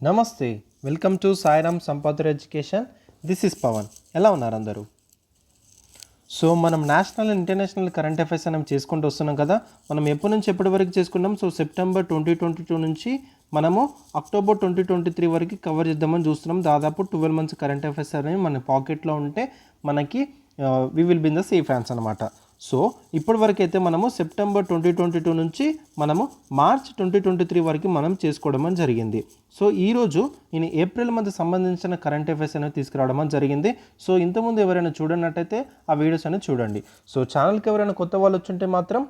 నమస్తే, welcome to Sairam Sampatirao education. This is Pavan. ఎలా ఉన్నారు అందరూ? సో మనం national and international current affairs అనేవి చేసుకుంటూ వస్తున్నాం కదా. మనం ఎప్పటి నుంచి ఎప్పటి వరకు చేసుకున్నాం? సో సెప్టెంబర్ 2022 నుంచి మనము అక్టోబర్ 2023 వరకు కవర్ చేద్దామని చూస్తున్నాం. దాదాపు 12 మంత్స్ కరెంట్ అఫైర్స్ అనేవి మన పాకెట్లో ఉంటే మనకి we will be in the safe hands అనమాట. సో ఇప్పటి వరకు అయితే మనము సెప్టెంబర్ 2022 నుంచి మనము మార్చ్ 2023 వరకు మనం చేసుకోవడం అని జరిగింది. సో ఈరోజు నేను ఏప్రిల్ మంత్ సంబంధించిన కరెంట్ అఫైర్స్ అనేవి తీసుకురావడం అని జరిగింది. సో ఇంతకుముందు ఎవరైనా చూడనట్టయితే ఆ వీడియోస్ అనేవి చూడండి. సో ఛానల్కి ఎవరైనా కొత్త వాళ్ళు వచ్చుంటే మాత్రం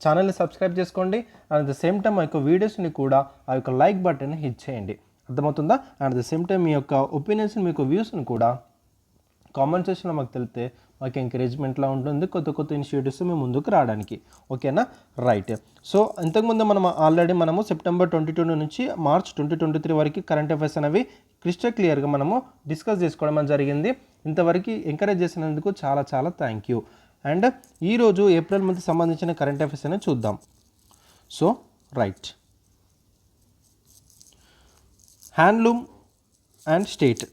ఛానల్ని సబ్స్క్రైబ్ చేసుకోండి. And at the same time ఆ యొక్క వీడియోస్ని కూడా ఆ యొక్క లైక్ బటన్ని హిట్ చేయండి. అర్థమవుతుందా? And at the same time మీ యొక్క ఒపీనియన్స్ని, మీ యొక్క వ్యూస్ని కూడా కామెంట్ సెక్షన్లో మాకు తెలిపితే మాకు ఎంకరేజ్మెంట్లా ఉంటుంది కొత్త కొత్త ఇనిషియేటివ్స్ మేము ముందుకు రావడానికి. ఓకేనా? రైట్. సో ఇంతకుముందు మనము సెప్టెంబర్ 22 నుంచి మార్చ్ 2023 వరకు కరెంట్ అఫైర్స్ అనేవి క్రిస్టల్ క్లియర్గా మనము డిస్కస్ చేసుకోవడం జరిగింది. ఇంతవరకు ఎంకరేజ్ చేసినందుకు చాలా చాలా థ్యాంక్ యూ. అండ్ ఈరోజు ఏప్రిల్ మంత్ సంబంధించిన కరెంట్ అఫైర్స్ అనేవి చూద్దాం. So right, handloom and state.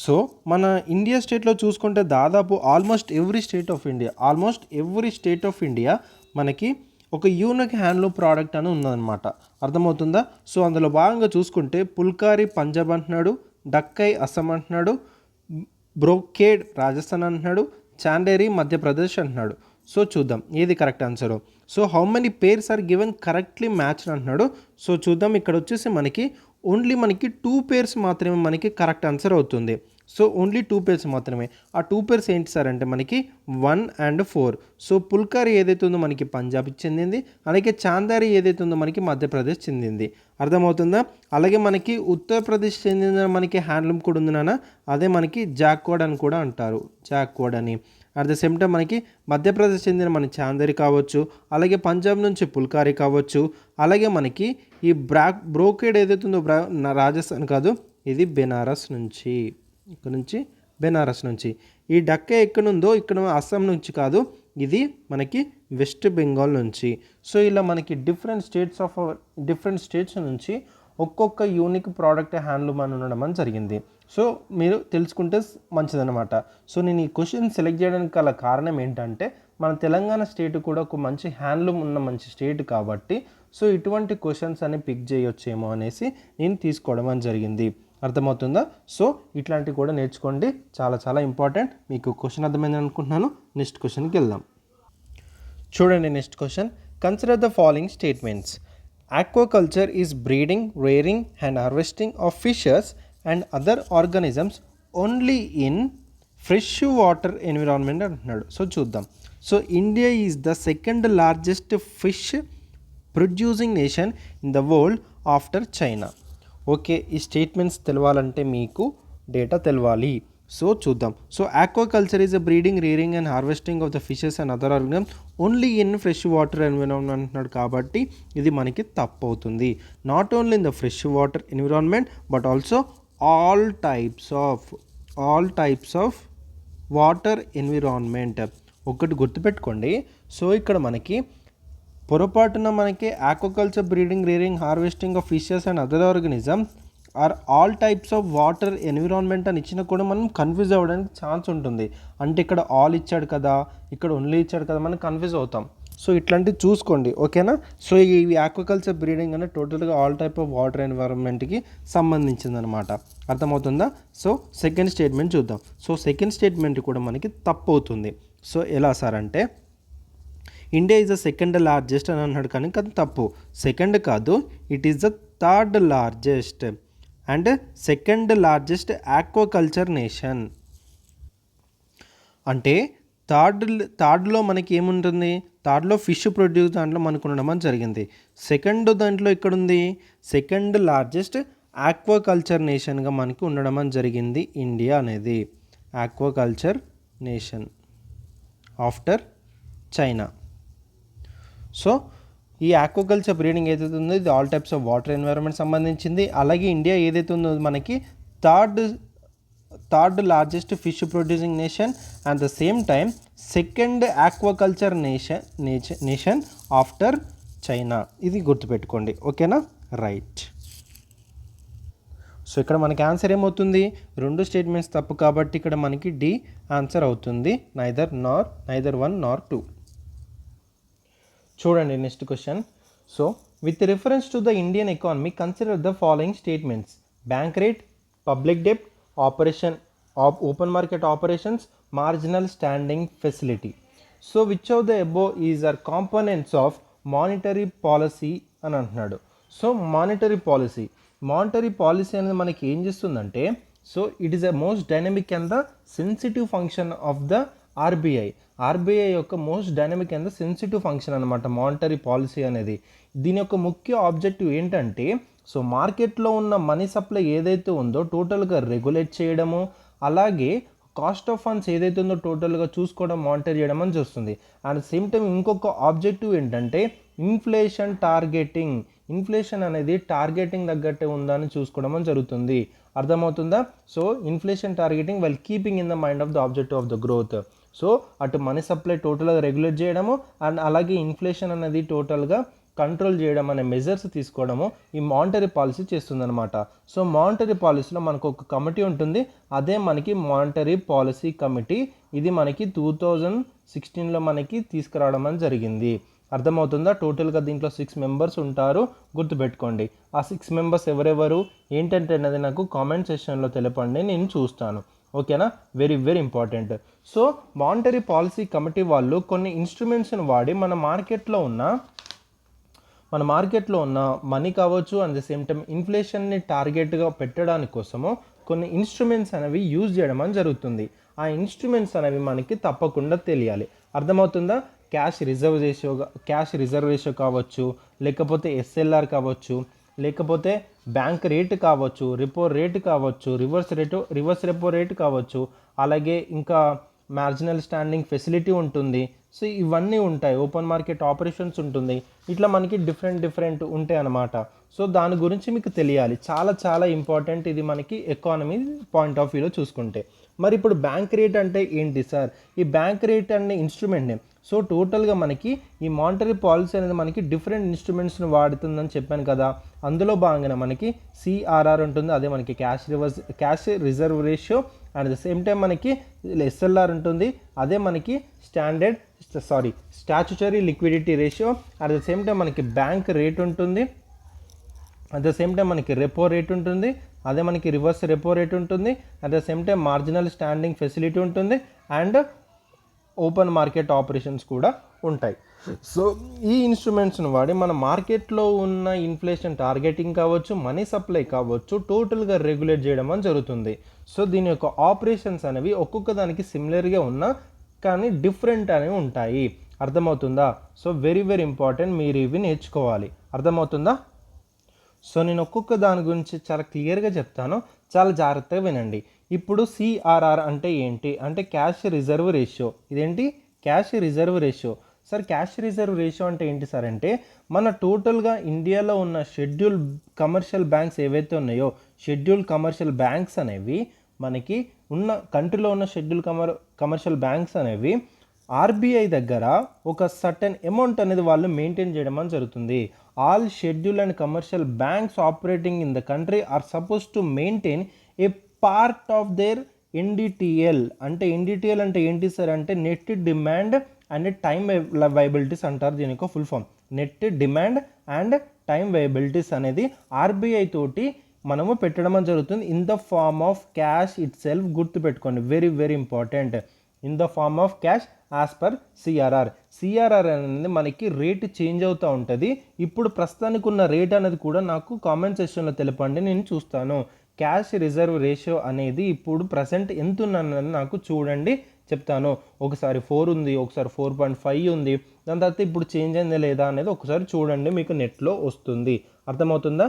So మన ఇండియా స్టేట్లో చూసుకుంటే దాదాపు almost every state of India మనకి ఒక యూనిక్ హ్యాండ్లూమ్ ప్రోడక్ట్ అని ఉందన్నమాట. అర్థమవుతుందా? సో అందులో భాగంగా చూసుకుంటే పుల్కారీ పంజాబ్ అంటున్నాడు, డక్కై అస్సాం అంటున్నాడు, బ్రోకేడ్ రాజస్థాన్ అంటున్నాడు, చాండేరీ మధ్యప్రదేశ్ అంటున్నాడు. సో చూద్దాం ఏది correct answer. So how many pairs are given correctly matched అంటున్నాడు. సో చూద్దాం, ఇక్కడ వచ్చేసి మనకి ఓన్లీ 2 పేర్స్ మాత్రమే మనకి కరెక్ట్ ఆన్సర్ అవుతుంది. సో ఓన్లీ 2 పేర్స్ మాత్రమే. ఆ 2 పేర్స్ ఏంటి సార్ అంటే మనకి 1 and 4. సో పుల్కారీ ఏదైతే ఉందో మనకి పంజాబ్కి చెందింది, అలాగే చాందారీ ఏదైతే ఉందో మనకి మధ్యప్రదేశ్ చెందింది. అర్థమవుతుందా? అలాగే మనకి ఉత్తరప్రదేశ్ చెందిన మనకి హ్యాండ్లూమ్ కూడా ఉంది నాన్న, అదే మనకి జాక్వాడ్ అని కూడా అంటారు, జాక్వాడ్ అని. అట్ ద సేమ్ టైం మనకి మధ్యప్రదేశ్ చెందిన మన చాందరి కావచ్చు, అలాగే పంజాబ్ నుంచి పుల్కారీ కావచ్చు, అలాగే మనకి ఈ బ్రోకేడ్ ఏదైతే ఉందో రాజస్థాన్ కాదు, ఇది బెనారస్ నుంచి, ఇక్కడ నుంచి బెనారస్ నుంచి. ఈ డక్కే ఎక్కడుందో ఇక్కడ అస్సాం నుంచి కాదు, ఇది మనకి వెస్ట్ బెంగాల్ నుంచి. సో ఇలా మనకి డిఫరెంట్ స్టేట్స్ నుంచి ఒక్కొక్క యూనిక్ ప్రోడక్ట్ హ్యాండ్లూమ్ అని ఉండడం జరిగింది. సో మీరు తెలుసుకుంటే మంచిదన్నమాట. సో నేను ఈ క్వశ్చన్ సెలెక్ట్ చేయడానికి గల కారణం ఏంటంటే మన తెలంగాణ స్టేట్ కూడా ఒక మంచి హ్యాండ్లూమ్ ఉన్న మంచి స్టేట్ కాబట్టి సో ఇటువంటి క్వశ్చన్స్ అని పిక్ చేయొచ్చేమో అనేసి నేను తీసుకోవడం జరిగింది. అర్థమవుతుందా? సో ఇట్లాంటివి కూడా నేర్చుకోండి, చాలా చాలా ఇంపార్టెంట్. మీకు క్వశ్చన్ అర్థమైంది అనుకుంటున్నాను. నెక్స్ట్ క్వశ్చన్కి వెళ్దాం. చూడండి, next question. Consider the following statements. Aquaculture is breeding, rearing and harvesting of fishes and other organisms only in fresh water environment అంటున్నాడు. సో చూద్దాం. So India is the second largest fish producing nation in the world after China. Okay, ఈ statements తెలవాలంటే మీకు data తెలవాలి. So చూద్దాం. So aquaculture is a breeding, rearing and harvesting of the fishes and other organisms only in fresh water environment అంటున్నాడు కాబట్టి ఇది మనకి తప్పు అవుతుంది. Not only in the fresh water environment but also all types of water environment. ఒకటి గుర్తుపెట్టుకోండి. So ఇక్కడ మనకి పొరపాటున మనకి aquaculture, breeding, rearing, harvesting of fishes and other organisms are all types of water environment అని ఇచ్చినా కూడా మనం కన్ఫ్యూజ్ అవ్వడానికి ఛాన్స్ ఉంటుంది. అంటే ఇక్కడ ఆల్ ఇచ్చాడు కదా, ఇక్కడ ఓన్లీ ఇచ్చాడు కదా, మనం కన్ఫ్యూజ్ అవుతాం. సో ఇట్లాంటివి చూసుకోండి, ఓకేనా? సో ఈ ఆక్వాకల్చర్, బ్రీడింగ్ అనేది టోటల్గా ఆల్ టైప్ ఆఫ్ వాటర్ ఎన్విరాన్మెంట్కి సంబంధించింది అనమాట. అర్థమవుతుందా? సో సెకండ్ స్టేట్మెంట్ చూద్దాం. సో సెకండ్ స్టేట్మెంట్ కూడా మనకి తప్పు అవుతుంది. సో ఎలా సార్ అంటే India is the second largest అని అన్నాడు, కానీ అది తప్పు. సెకండ్ కాదు, it is the third largest and second largest aquaculture nation. అంటే థర్డ్లో మనకి ఏముంటుంది? థర్డ్లో ఫిష్ ప్రొడ్యూస్ దాంట్లో మనకు ఉండడం జరిగింది. సెకండ్ దాంట్లో ఎక్కడుంది? సెకండ్ లార్జెస్ట్ ఆక్వాకల్చర్ నేషన్గా మనకి ఉండడం జరిగింది ఇండియా అనేది. Aquaculture nation after China. So ఈ ఆక్వాకల్చర్ బ్రీడింగ్ ఏదైతే ఉందో ఇది all types of water environment సంబంధించింది. అలాగే ఇండియా ఏదైతే ఉందో మనకి third largest fish producing nation and the same time second aquaculture nation after China. ఇది గుర్తుపెట్టుకోండి, ఓకేనా? రైట్. సో ఇక్కడ మనకి ఆన్సర్ ఏమవుతుంది, రెండు స్టేట్మెంట్స్ తప్పు కాబట్టి ఇక్కడ మనకి డి ఆన్సర్ అవుతుంది, నైదర్ 1 nor 2. చూడండి next question. So with reference to the Indian economy consider the following statements: bank rate, public డెప్ట్, open market operations, marginal standing facility. So which of the above is are components of monetary policy అని అంటున్నాడు. So monetary policy అనేది మనకి ఏం చేస్తుందంటే, so it is the most dynamic and the sensitive function of the RBI యొక్క most dynamic and the sensitive function అనమాట monetary policy అనేది. దీని యొక్క ముఖ్య ఆబ్జెక్టివ్ ఏంటంటే, సో మార్కెట్లో ఉన్న మనీ సప్లై ఏదైతే ఉందో టోటల్గా రెగ్యులేట్ చేయడము, అలాగే కాస్ట్ ఆఫ్ ఫండ్స్ ఏదైతే ఉందో టోటల్గా చూసుకోవడం, మానిటర్ చేయడం అని చూస్తుంది. అండ్ సేమ్ టైం ఇంకొక ఆబ్జెక్టివ్ ఏంటంటే ఇన్ఫ్లేషన్ అనేది టార్గెటింగ్ తగ్గట్టే ఉందని చూసుకోవడం అని జరుగుతుంది. అర్థమవుతుందా? So inflation targeting while keeping in the mind of the objective of the growth. So అటు మనీ సప్లై టోటల్గా రెగ్యులేట్ చేయడము అండ్ అలాగే ఇన్ఫ్లేషన్ అనేది టోటల్గా కంట్రోల్ చేయడం అనే మెజర్స్ తీసుకోవడము ఈ మానిటరీ పాలసీ చేస్తుందన్నమాట. సో మానిటరీ పాలసీలో మనకు ఒక కమిటీ ఉంటుంది, అదే మనకి మానిటరీ పాలసీ కమిటీ. ఇది మనకి 2016లో మనకి తీసుకురావడం అని జరిగింది. అర్థమవుతుందా? టోటల్గా దీంట్లో 6 మెంబర్స్ ఉంటారు, గుర్తుపెట్టుకోండి. ఆ 6 మెంబర్స్ ఎవరెవరు ఏంటంటే అనేది నాకు కామెంట్ సెక్షన్లో తెలపండి, నేను చూస్తాను. ఓకేనా? Very very important. So monetary policy committee వాళ్ళు కొన్ని ఇన్స్ట్రుమెంట్స్ని వాడి మన మార్కెట్లో ఉన్న మనీ కావచ్చు, అట్ ద సేమ్ టైం ఇన్ఫ్లేషన్ని టార్గెట్గా పెట్టడానికి కోసము కొన్ని ఇన్స్ట్రుమెంట్స్ అనేవి యూజ్ చేయడం అని జరుగుతుంది. ఆ ఇన్స్ట్రుమెంట్స్ అనేవి మనకి తప్పకుండా తెలియాలి. అర్థమవుతుందా? క్యాష్ రిజర్వ్ రేషియో కావచ్చు, లేకపోతే ఎస్ఎల్ఆర్ కావచ్చు, లేకపోతే బ్యాంక్ రేట్ కావచ్చు, రెపో రేట్ కావచ్చు, రివర్స్ రెపో రేట్ కావచ్చు, అలాగే ఇంకా మార్జినల్ స్టాండింగ్ ఫెసిలిటీ ఉంటుంది. సో ఇవన్నీ ఉంటాయి. ఓపెన్ మార్కెట్ ఆపరేషన్స్ ఉంటుంది. ఇట్లా మనకి డిఫరెంట్ ఉంటాయి అన్నమాట. సో దాని గురించి మీకు తెలియాలి, చాలా చాలా ఇంపార్టెంట్ ఇది మనకి ఎకానమీ పాయింట్ ఆఫ్ వ్యూలో చూసుకుంటే. మరి ఇప్పుడు బ్యాంక్ రేట్ అంటే ఏంటి సార్? ఈ బ్యాంక్ రేట్ అనే ఇన్స్ట్రుమెంట్ని, సో టోటల్గా మనకి ఈ మానిటరీ పాలసీ అనేది మనకి డిఫరెంట్ ఇన్స్ట్రుమెంట్స్ని వాడుతుందని చెప్పాను కదా. అందులో భాగంగా మనకి సిఆర్ఆర్ ఉంటుంది, అదే మనకి cash reserve ratio. And the same time మనకి ఎస్ఎల్ఆర్ ఉంటుంది, అదే మనకి statutory liquidity ratio. At the same time మనకి బ్యాంక్ రేట్ ఉంటుంది, అట్ ద సేమ్ టైం మనకి రెపో రేట్ ఉంటుంది, అదే మనకి రివర్స్ రెపో రేట్ ఉంటుంది, at the same time marginal standing facility ఉంటుంది, అండ్ ఓపెన్ మార్కెట్ ఆపరేషన్స్ కూడా ఉంటాయి. సో ఈ ఇన్స్ట్రుమెంట్స్ని వాడి మన మార్కెట్లో ఉన్న ఇన్ఫ్లేషన్ టార్గెటింగ్ కావచ్చు, మనీ సప్లై కావచ్చు, టోటల్గా రెగ్యులేట్ చేయడం అని జరుగుతుంది. సో దీని యొక్క ఆపరేషన్స్ అనేవి ఒక్కొక్క దానికి సిమిలర్గా ఉన్నా కానీ డిఫరెంట్ అనేవి ఉంటాయి. అర్థమవుతుందా? సో వెరీ వెరీ ఇంపార్టెంట్, మీరు ఇవి నేర్చుకోవాలి. అర్థమవుతుందా? సో నేను ఒక్కొక్క దాని గురించి చాలా క్లియర్గా చెప్తాను, చాలా జాగ్రత్తగా వినండి. ఇప్పుడు సిఆర్ఆర్ అంటే ఏంటి అంటే క్యాష్ రిజర్వ్ రేషియో. ఇదేంటి? Cash reserve ratio. Sir cash reserve ratio అంటే ఏంటి సార్ అంటే, మన టోటల్గా ఇండియాలో ఉన్న షెడ్యూల్ కమర్షియల్ బ్యాంక్స్ ఏవైతే ఉన్నాయో, షెడ్యూల్ కమర్షియల్ బ్యాంక్స్ అనేవి మనకి ఉన్న కంట్రీలో ఉన్న షెడ్యూల్ కమర్షియల్ బ్యాంక్స్ అనేవి ఆర్బీఐ దగ్గర ఒక సర్టెన్ అమౌంట్ అనేది వాళ్ళు మెయింటైన్ చేయడం అని జరుగుతుంది. All schedule and commercial banks operating in the country are suppose to maintain a part of their NDTL. అంటే ఎన్డిటిఎల్ అంటే ఏంటి సార్ అంటే net demand and time liabilities అంటారు. దీని యొక్క full form net demand and time liabilities అనేది RBI తోటి మనము పెట్టడం జరుగుతుంది in the form of cash itself. గుర్తుపెట్టుకోండి, very very important. In the form of cash as per CRR అనేది మనకి రేట్ చేంజ్ అవుతూ ఉంటుంది. ఇప్పుడు ప్రస్తుతానికి ఉన్న రేట్ అనేది కూడా నాకు కామెంట్ సెక్షన్లో తెలపండి, నేను చూస్తాను. క్యాష్ రిజర్వ్ రేషియో అనేది ఇప్పుడు ప్రజెంట్ ఎంత ఉన్నదని నాకు చూడండి, చెప్తాను. ఒకసారి 4 ఉంది, ఒకసారి 4.5 ఉంది, దాని తర్వాత ఇప్పుడు చేంజ్ అయిందా లేదా అనేది ఒకసారి చూడండి, మీకు నెట్లో వస్తుంది. అర్థమవుతుందా?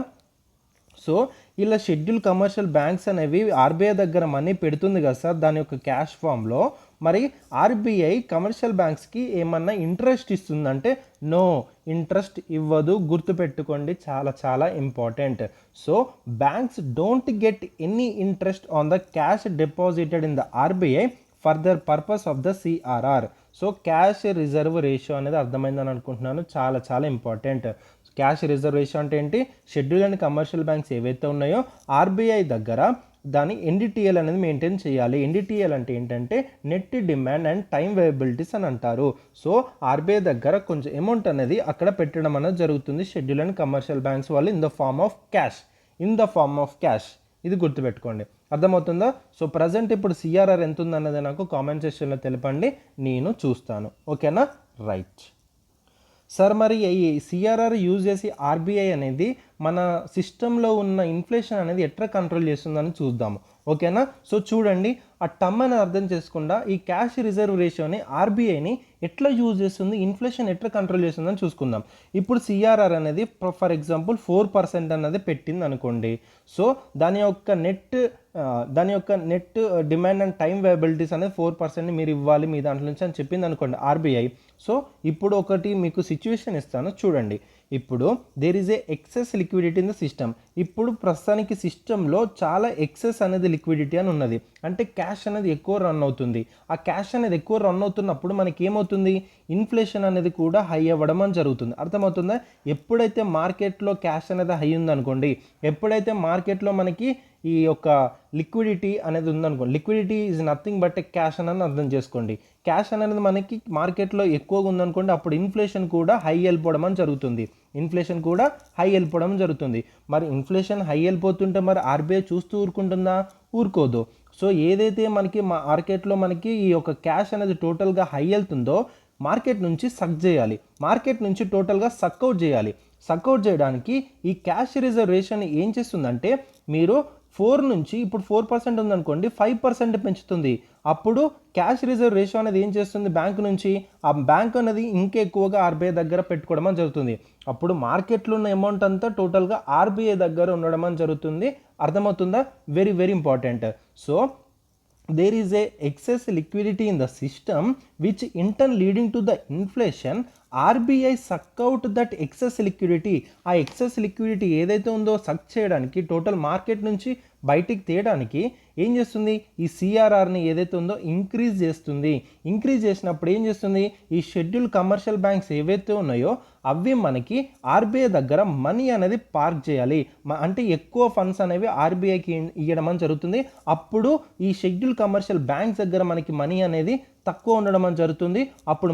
సో ఇలా షెడ్యూల్ కమర్షియల్ బ్యాంక్స్ అనేవి ఆర్బీఐ దగ్గర మనీ పెడుతుంది కదా సార్, దాని యొక్క క్యాష్ ఫామ్లో. మరి ఆర్బీఐ కమర్షియల్ బ్యాంక్స్కి ఏమన్నా ఇంట్రెస్ట్ ఇస్తుందంటే నో, ఇంట్రెస్ట్ ఇవ్వదు. గుర్తుపెట్టుకోండి, చాలా చాలా important. So banks don't get any interest on the cash deposited in the RBI for the purpose of the CRR. So cash reserve ratio అనేది అర్థమైందని అనుకుంటున్నాను. చాలా చాలా ఇంపార్టెంట్. క్యాష్ రిజర్వ్ రేషియో అంటే ఏంటి? షెడ్యూల్ అండ్ కమర్షియల్ బ్యాంక్స్ ఏవైతే ఉన్నాయో RBI దగ్గర దాని ఎన్డిటిఎల్ అనేది మెయింటైన్ చేయాలి. ఎన్డిటిఎల్ అంటే ఏంటంటే నెట్ డిమాండ్ అండ్ టైం వేయబిలిటీస్ అని అంటారు. సో ఆర్బీఐ దగ్గర కొంచెం అమౌంట్ అనేది అక్కడ పెట్టడం అనేది జరుగుతుంది షెడ్యూల్ అండ్ కమర్షియల్ బ్యాంక్స్ వాళ్ళు in the form of cash. ఇది గుర్తుపెట్టుకోండి. అర్థమవుతుందా? సో ప్రజెంట్ ఇప్పుడు సిఆర్ఆర్ ఎంత ఉందన్నది నాకు కామెంట్ సెక్షన్లో తెలపండి, నేను చూస్తాను. ఓకేనా? రైట్. సార్ మరి ఈ సిఆర్ఆర్ యూజ్ చేసి ఆర్బీఐ అనేది మన సిస్టంలో ఉన్న ఇన్ఫ్లేషన్ అనేది ఎట్లా కంట్రోల్ చేస్తుందని చూద్దాము. ఓకేనా? సో చూడండి, ఆ టర్మ్ అనేది అర్థం చేసుకుండా ఈ క్యాష్ రిజర్వ్ రేషియోని ఆర్బీఐని ఎట్లా యూజ్ చేస్తుంది, ఇన్ఫ్లేషన్ ఎట్లా కంట్రోల్ చేస్తుందని చూసుకుందాం. ఇప్పుడు సిఆర్ఆర్ అనేది ఫర్ ఎగ్జాంపుల్ 4% అన్నది పెట్టింది అనుకోండి. సో దాని యొక్క నెట్ డిమాండ్ అండ్ టైం వేయబిలిటీస్ అనేది 4% మీరు ఇవ్వాలి మీ దాంట్లో నుంచి అని చెప్పింది అనుకోండి ఆర్బీఐ. సో ఇప్పుడు ఒకటి మీకు సిచ్యువేషన్ ఇస్తాను చూడండి. ఇప్పుడు there is a excess liquidity in the system. ఇప్పుడు ప్రస్తుతానికి సిస్టంలో చాలా ఎక్సెస్ అనేది లిక్విడిటీ అని ఉన్నది, అంటే క్యాష్ అనేది ఎక్కువ రన్ అవుతుంది. ఆ క్యాష్ అనేది ఎక్కువ రన్ అవుతున్నప్పుడు మనకి ఏమవుతుంది, ఇన్ఫ్లేషన్ అనేది కూడా హై అవ్వడం అని జరుగుతుంది. అర్థమవుతుందా? ఎప్పుడైతే మార్కెట్లో క్యాష్ అనేది హై ఉందనుకోండి, ఎప్పుడైతే మార్కెట్లో మనకి ఈ యొక్క లిక్విడిటీ అనేది ఉందనుకోండి, liquidity is nothing but A cash అని అర్థం చేసుకోండి. క్యాష్ అనేది మనకి మార్కెట్లో ఎక్కువగా ఉందనుకోండి, అప్పుడు ఇన్ఫ్లేషన్ కూడా హై వెళ్ళిపోవడం అని జరుగుతుంది. మరి ఇన్ఫ్లేషన్ హై వెళ్ళిపోతుంటే మరి ఆర్బీఐ చూస్తూ ఊరుకుంటుందా? ఊరుకోదు. సో ఏదైతే మనకి మార్కెట్లో మనకి ఈ యొక్క క్యాష్ అనేది టోటల్గా హై వెళ్తుందో మార్కెట్ నుంచి టోటల్గా సక్అవుట్ చేయాలి. సక్అవుట్ చేయడానికి ఈ క్యాష్ రిజర్వేషన్ ఏం చేస్తుందంటే, మీరు 4 నుంచి ఇప్పుడు 4% ఉందనుకోండి, 5% పెంచుతుంది. అప్పుడు క్యాష్ రిజర్వ్ రేషియో అనేది ఏం చేస్తుంది, బ్యాంకు నుంచి ఆ బ్యాంక్ అనేది ఇంకా ఎక్కువగా ఆర్బీఐ దగ్గర పెట్టుకోవడం అని జరుగుతుంది. అప్పుడు మార్కెట్లో ఉన్న అమౌంట్ అంతా టోటల్గా ఆర్బీఐ దగ్గర ఉండడం అని జరుగుతుంది. అర్థమవుతుందా? Very very important. So there is a excess liquidity in the system which in turn leading to the inflation. RBI suck out that excess liquidity. ఆ ఎక్సెస్ లిక్విడిటీ ఏదైతే ఉందో సక్ చేయడానికి, టోటల్ మార్కెట్ నుంచి బయటికి తీయడానికి ఏం చేస్తుంది, ఈ సిఆర్ఆర్ని ఏదైతే ఉందో ఇంక్రీజ్ చేసినప్పుడు ఏం చేస్తుంది, ఈ షెడ్యూల్ కమర్షియల్ బ్యాంక్స్ ఏవైతే ఉన్నాయో అవి మనకి ఆర్బీఐ దగ్గర మనీ అనేది పార్క్ చేయాలి, అంటే ఎక్కువ ఫండ్స్ అనేవి ఆర్బీఐకి ఇవ్వడం అని జరుగుతుంది. అప్పుడు ఈ షెడ్యూల్ కమర్షియల్ బ్యాంక్స్ దగ్గర మనకి మనీ అనేది తక్కువ ఉండడం అని జరుగుతుంది. అప్పుడు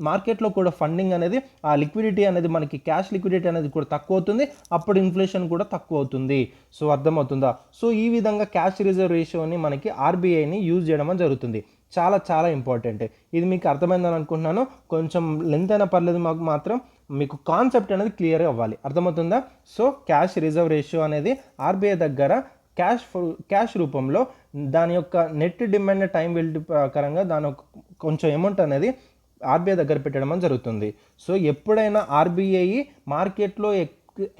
మార్కెట్లో కూడా ఫండింగ్ అనేది, ఆ లిక్విడిటీ అనేది మనకి క్యాష్ లిక్విడిటీ అనేది కూడా తక్కువ అవుతుంది. అప్పుడు ఇన్ఫ్లేషన్ కూడా తక్కువ అవుతుంది. సో అర్థమవుతుందా? సో ఈ విధంగా క్యాష్ రిజర్వ్ రేషియోని మనకి ఆర్బీఐని యూజ్ చేయడం అని జరుగుతుంది. చాలా చాలా ఇంపార్టెంట్. ఇది మీకు అర్థమైందని అనుకుంటున్నాను. కొంచెం లెంత్ అయినా పర్లేదు, మాకు మాత్రం మీకు కాన్సెప్ట్ అనేది క్లియర్ అవ్వాలి. అర్థమవుతుందా? సో క్యాష్ రిజర్వ్ రేషియో అనేది ఆర్బీఐ దగ్గర క్యాష్ రూపంలో దాని యొక్క నెట్ డిమాండ్ టైం వెల్డ్ ప్రకారంగా దాని కొంచెం అమౌంట్ అనేది ఆర్బీఐ దగ్గర పెట్టడం అని జరుగుతుంది. సో ఎప్పుడైనా ఆర్బీఐ మార్కెట్లో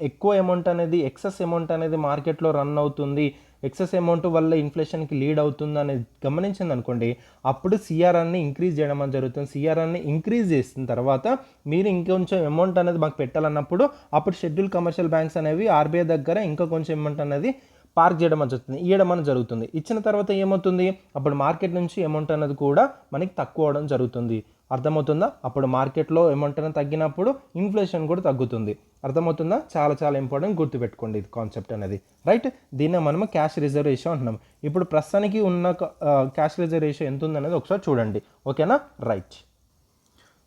ఎక్కువ అమౌంట్ అనేది, ఎక్సెస్ అమౌంట్ అనేది మార్కెట్లో రన్ అవుతుంది, ఎక్సెస్ అమౌంట్ వల్ల ఇన్ఫ్లేషన్కి లీడ్ అవుతుంది అనేది గమనించింది అనుకోండి, అప్పుడు సిఆర్ఆర్ని ఇంక్రీజ్ చేయడం అని జరుగుతుంది. సిఆర్ఆర్ని ఇంక్రీజ్ చేసిన తర్వాత మీరు ఇంకొంచెం అమౌంట్ అనేది మాకు పెట్టాలన్నప్పుడు అప్పుడు షెడ్యూల్ కమర్షియల్ బ్యాంక్స్ అనేవి ఆర్బీఐ దగ్గర ఇంకా కొంచెం అమౌంట్ అనేది పార్క్ చేయడం అని జరుగుతుంది, ఇవ్వడం అని జరుగుతుంది. ఇచ్చిన తర్వాత ఏమవుతుంది, అప్పుడు మార్కెట్ నుంచి అమౌంట్ అనేది కూడా మనకి తక్కువ అవడం జరుగుతుంది. అర్థమవుతుందా? అప్పుడు మార్కెట్లో అమౌంట్ అనేది తగ్గినప్పుడు ఇన్ఫ్లేషన్ కూడా తగ్గుతుంది. అర్థమవుతుందా? చాలా చాలా ఇంపార్టెంట్, గుర్తుపెట్టుకోండి ఇది కాన్సెప్ట్ అనేది. రైట్? దీన్నే మనము క్యాష్ రిజర్వ్ రేషియో అంటున్నాం. ఇప్పుడు ప్రస్తుతానికి ఉన్న క్యాష్ రిజర్వ్ రేషియో ఎంత ఉందనేది ఒకసారి చూడండి. ఓకేనా? రైట్.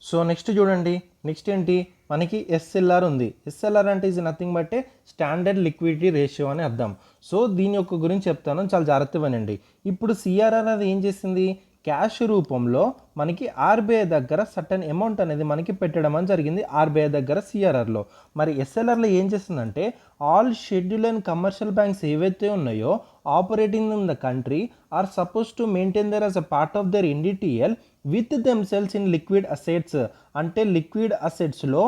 సో నెక్స్ట్ చూడండి, నెక్స్ట్ ఏంటి, మనకి ఎస్ఎల్ఆర్ ఉంది. ఎస్ఎల్ఆర్ అంటే is nothing but A standard liquidity ratio అని అర్థం. సో దీని యొక్క గురించి చెప్తాను, చాలా జాగ్రత్తగా వినండి. ఇప్పుడు సిఆర్ఆర్ అనేది ఏం చేసింది, క్యాష్ రూపంలో మనకి ఆర్బీఐ దగ్గర సర్టన్ అమౌంట్ అనేది మనకి పెట్టడం అని జరిగింది ఆర్బీఐ దగ్గర సిఆర్ఆర్లో. మరి ఎస్ఎల్ఆర్లో ఏం చేస్తుందంటే, all schedule and commercial banks ఏవైతే ఉన్నాయో operating in the country are suppose to maintain their as a part of their NDTL with themselves in liquid assets. అంటే లిక్విడ్ అసెట్స్లో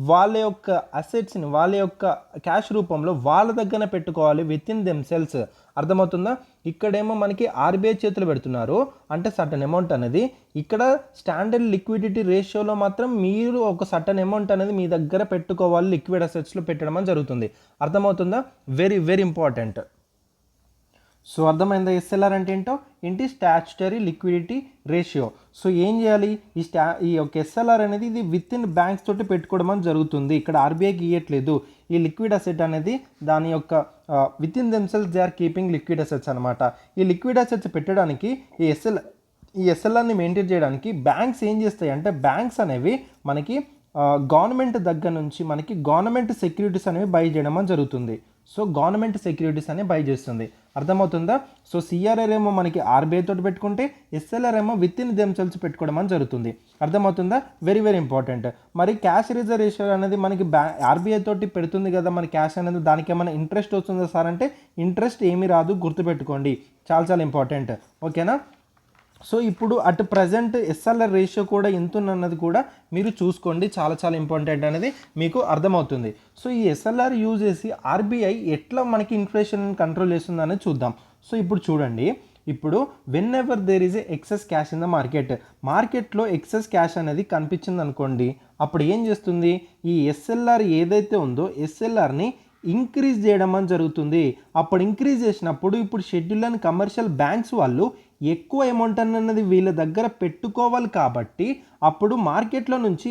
వాళ్ళ యొక్క అసెట్స్ని వాళ్ళ యొక్క క్యాష్ రూపంలో వాళ్ళ దగ్గర పెట్టుకోవాలి, విత్ ఇన్ దెమ్సెల్స్. అర్థమవుతుందా? ఇక్కడేమో మనకి ఆర్బీఐ చేతులు పెడుతున్నారు, అంటే సర్టన్ అమౌంట్ అనేది. ఇక్కడ స్టాండర్డ్ లిక్విడిటీ రేషియోలో మాత్రం మీరు ఒక సర్టన్ అమౌంట్ అనేది మీ దగ్గర పెట్టుకోవాలి, లిక్విడ్ అసెట్స్లో పెట్టడం అని జరుగుతుంది. అర్థమవుతుందా? Very very important. సో అర్థమైందా ఎస్ఎల్ఆర్ అంటే ఏంటో, ఏంటి స్టాచ్యుటరీ లిక్విడిటీ రేషియో. సో ఏం చేయాలి, ఈ యొక్క ఎస్ఎల్ఆర్ అనేది ఇది విత్ ఇన్ బ్యాంక్స్ తోటి పెట్టుకోవడం అని జరుగుతుంది. ఇక్కడ ఆర్బీఐకి ఇవ్వట్లేదు. ఈ లిక్విడ్ అసెట్ అనేది దాని యొక్క within themselves they are keeping liquid assets అనమాట. ఈ లిక్విడ్ అసెట్స్ పెట్టడానికి ఈ ఎస్ఎల్ఆర్ని మెయింటైన్ చేయడానికి బ్యాంక్స్ ఏం చేస్తాయి అంటే, బ్యాంక్స్ అనేవి మనకి గవర్నమెంట్ దగ్గర నుంచి మనకి గవర్నమెంట్ సెక్యూరిటీస్ అనేవి బై చేయడం అని జరుగుతుంది. సో గవర్నమెంట్ సెక్యూరిటీస్ అనేవి బై చేస్తుంది. అర్థమవుతుందా? సో సిఆర్ఆర్ ఏమో మనకి ఆర్బీఐ తోటి పెట్టుకుంటే, ఎస్ఎల్ఆర్ ఏమో విత్ ఇన్ దెమ్సెల్స్ పెట్టుకోవడం అని జరుగుతుంది. అర్థమవుతుందా? Very very important. మరి క్యాష్ రిజర్వ్ రేషియో అనేది మనకి ఆర్బీఐ తోటి పెడుతుంది కదా, మన క్యాష్ అనేది, దానికి ఏమైనా ఇంట్రెస్ట్ వస్తుందా సార్ అంటే, ఇంట్రెస్ట్ ఏమీ రాదు, గుర్తుపెట్టుకోండి. చాలా చాలా ఇంపార్టెంట్. ఓకేనా? సో ఇప్పుడు అటు ప్రజెంట్ ఎస్ఎల్ఆర్ రేషియో కూడా ఎంత ఉన్నది కూడా మీరు చూసుకోండి. చాలా చాలా ఇంపార్టెంట్ అనేది మీకు అర్థమవుతుంది. సో ఈ ఎస్ఎల్ఆర్ యూజ్ చేసి ఆర్బీఐ ఎట్లా మనకి ఇన్ఫ్లేషన్ కంట్రోల్ చేస్తుంది అనేది చూద్దాం. సో ఇప్పుడు చూడండి, ఇప్పుడు whenever there is excess cash in the మార్కెట్లో ఎక్సెస్ క్యాష్ అనేది కనిపించింది అనుకోండి, అప్పుడు ఏం చేస్తుంది, ఈ ఎస్ఎల్ఆర్ ఏదైతే ఉందో ఎస్ఎల్ఆర్ని ఇంక్రీజ్ చేయడం అని జరుగుతుంది. అప్పుడు ఇంక్రీజ్ చేసినప్పుడు ఇప్పుడు షెడ్యూల్ అండ్ కమర్షియల్ బ్యాంక్స్ వాళ్ళు ఎక్కువ అమౌంట్ అన్నది వీళ్ళ దగ్గర పెట్టుకోవాలి కాబట్టి, అప్పుడు మార్కెట్లో నుంచి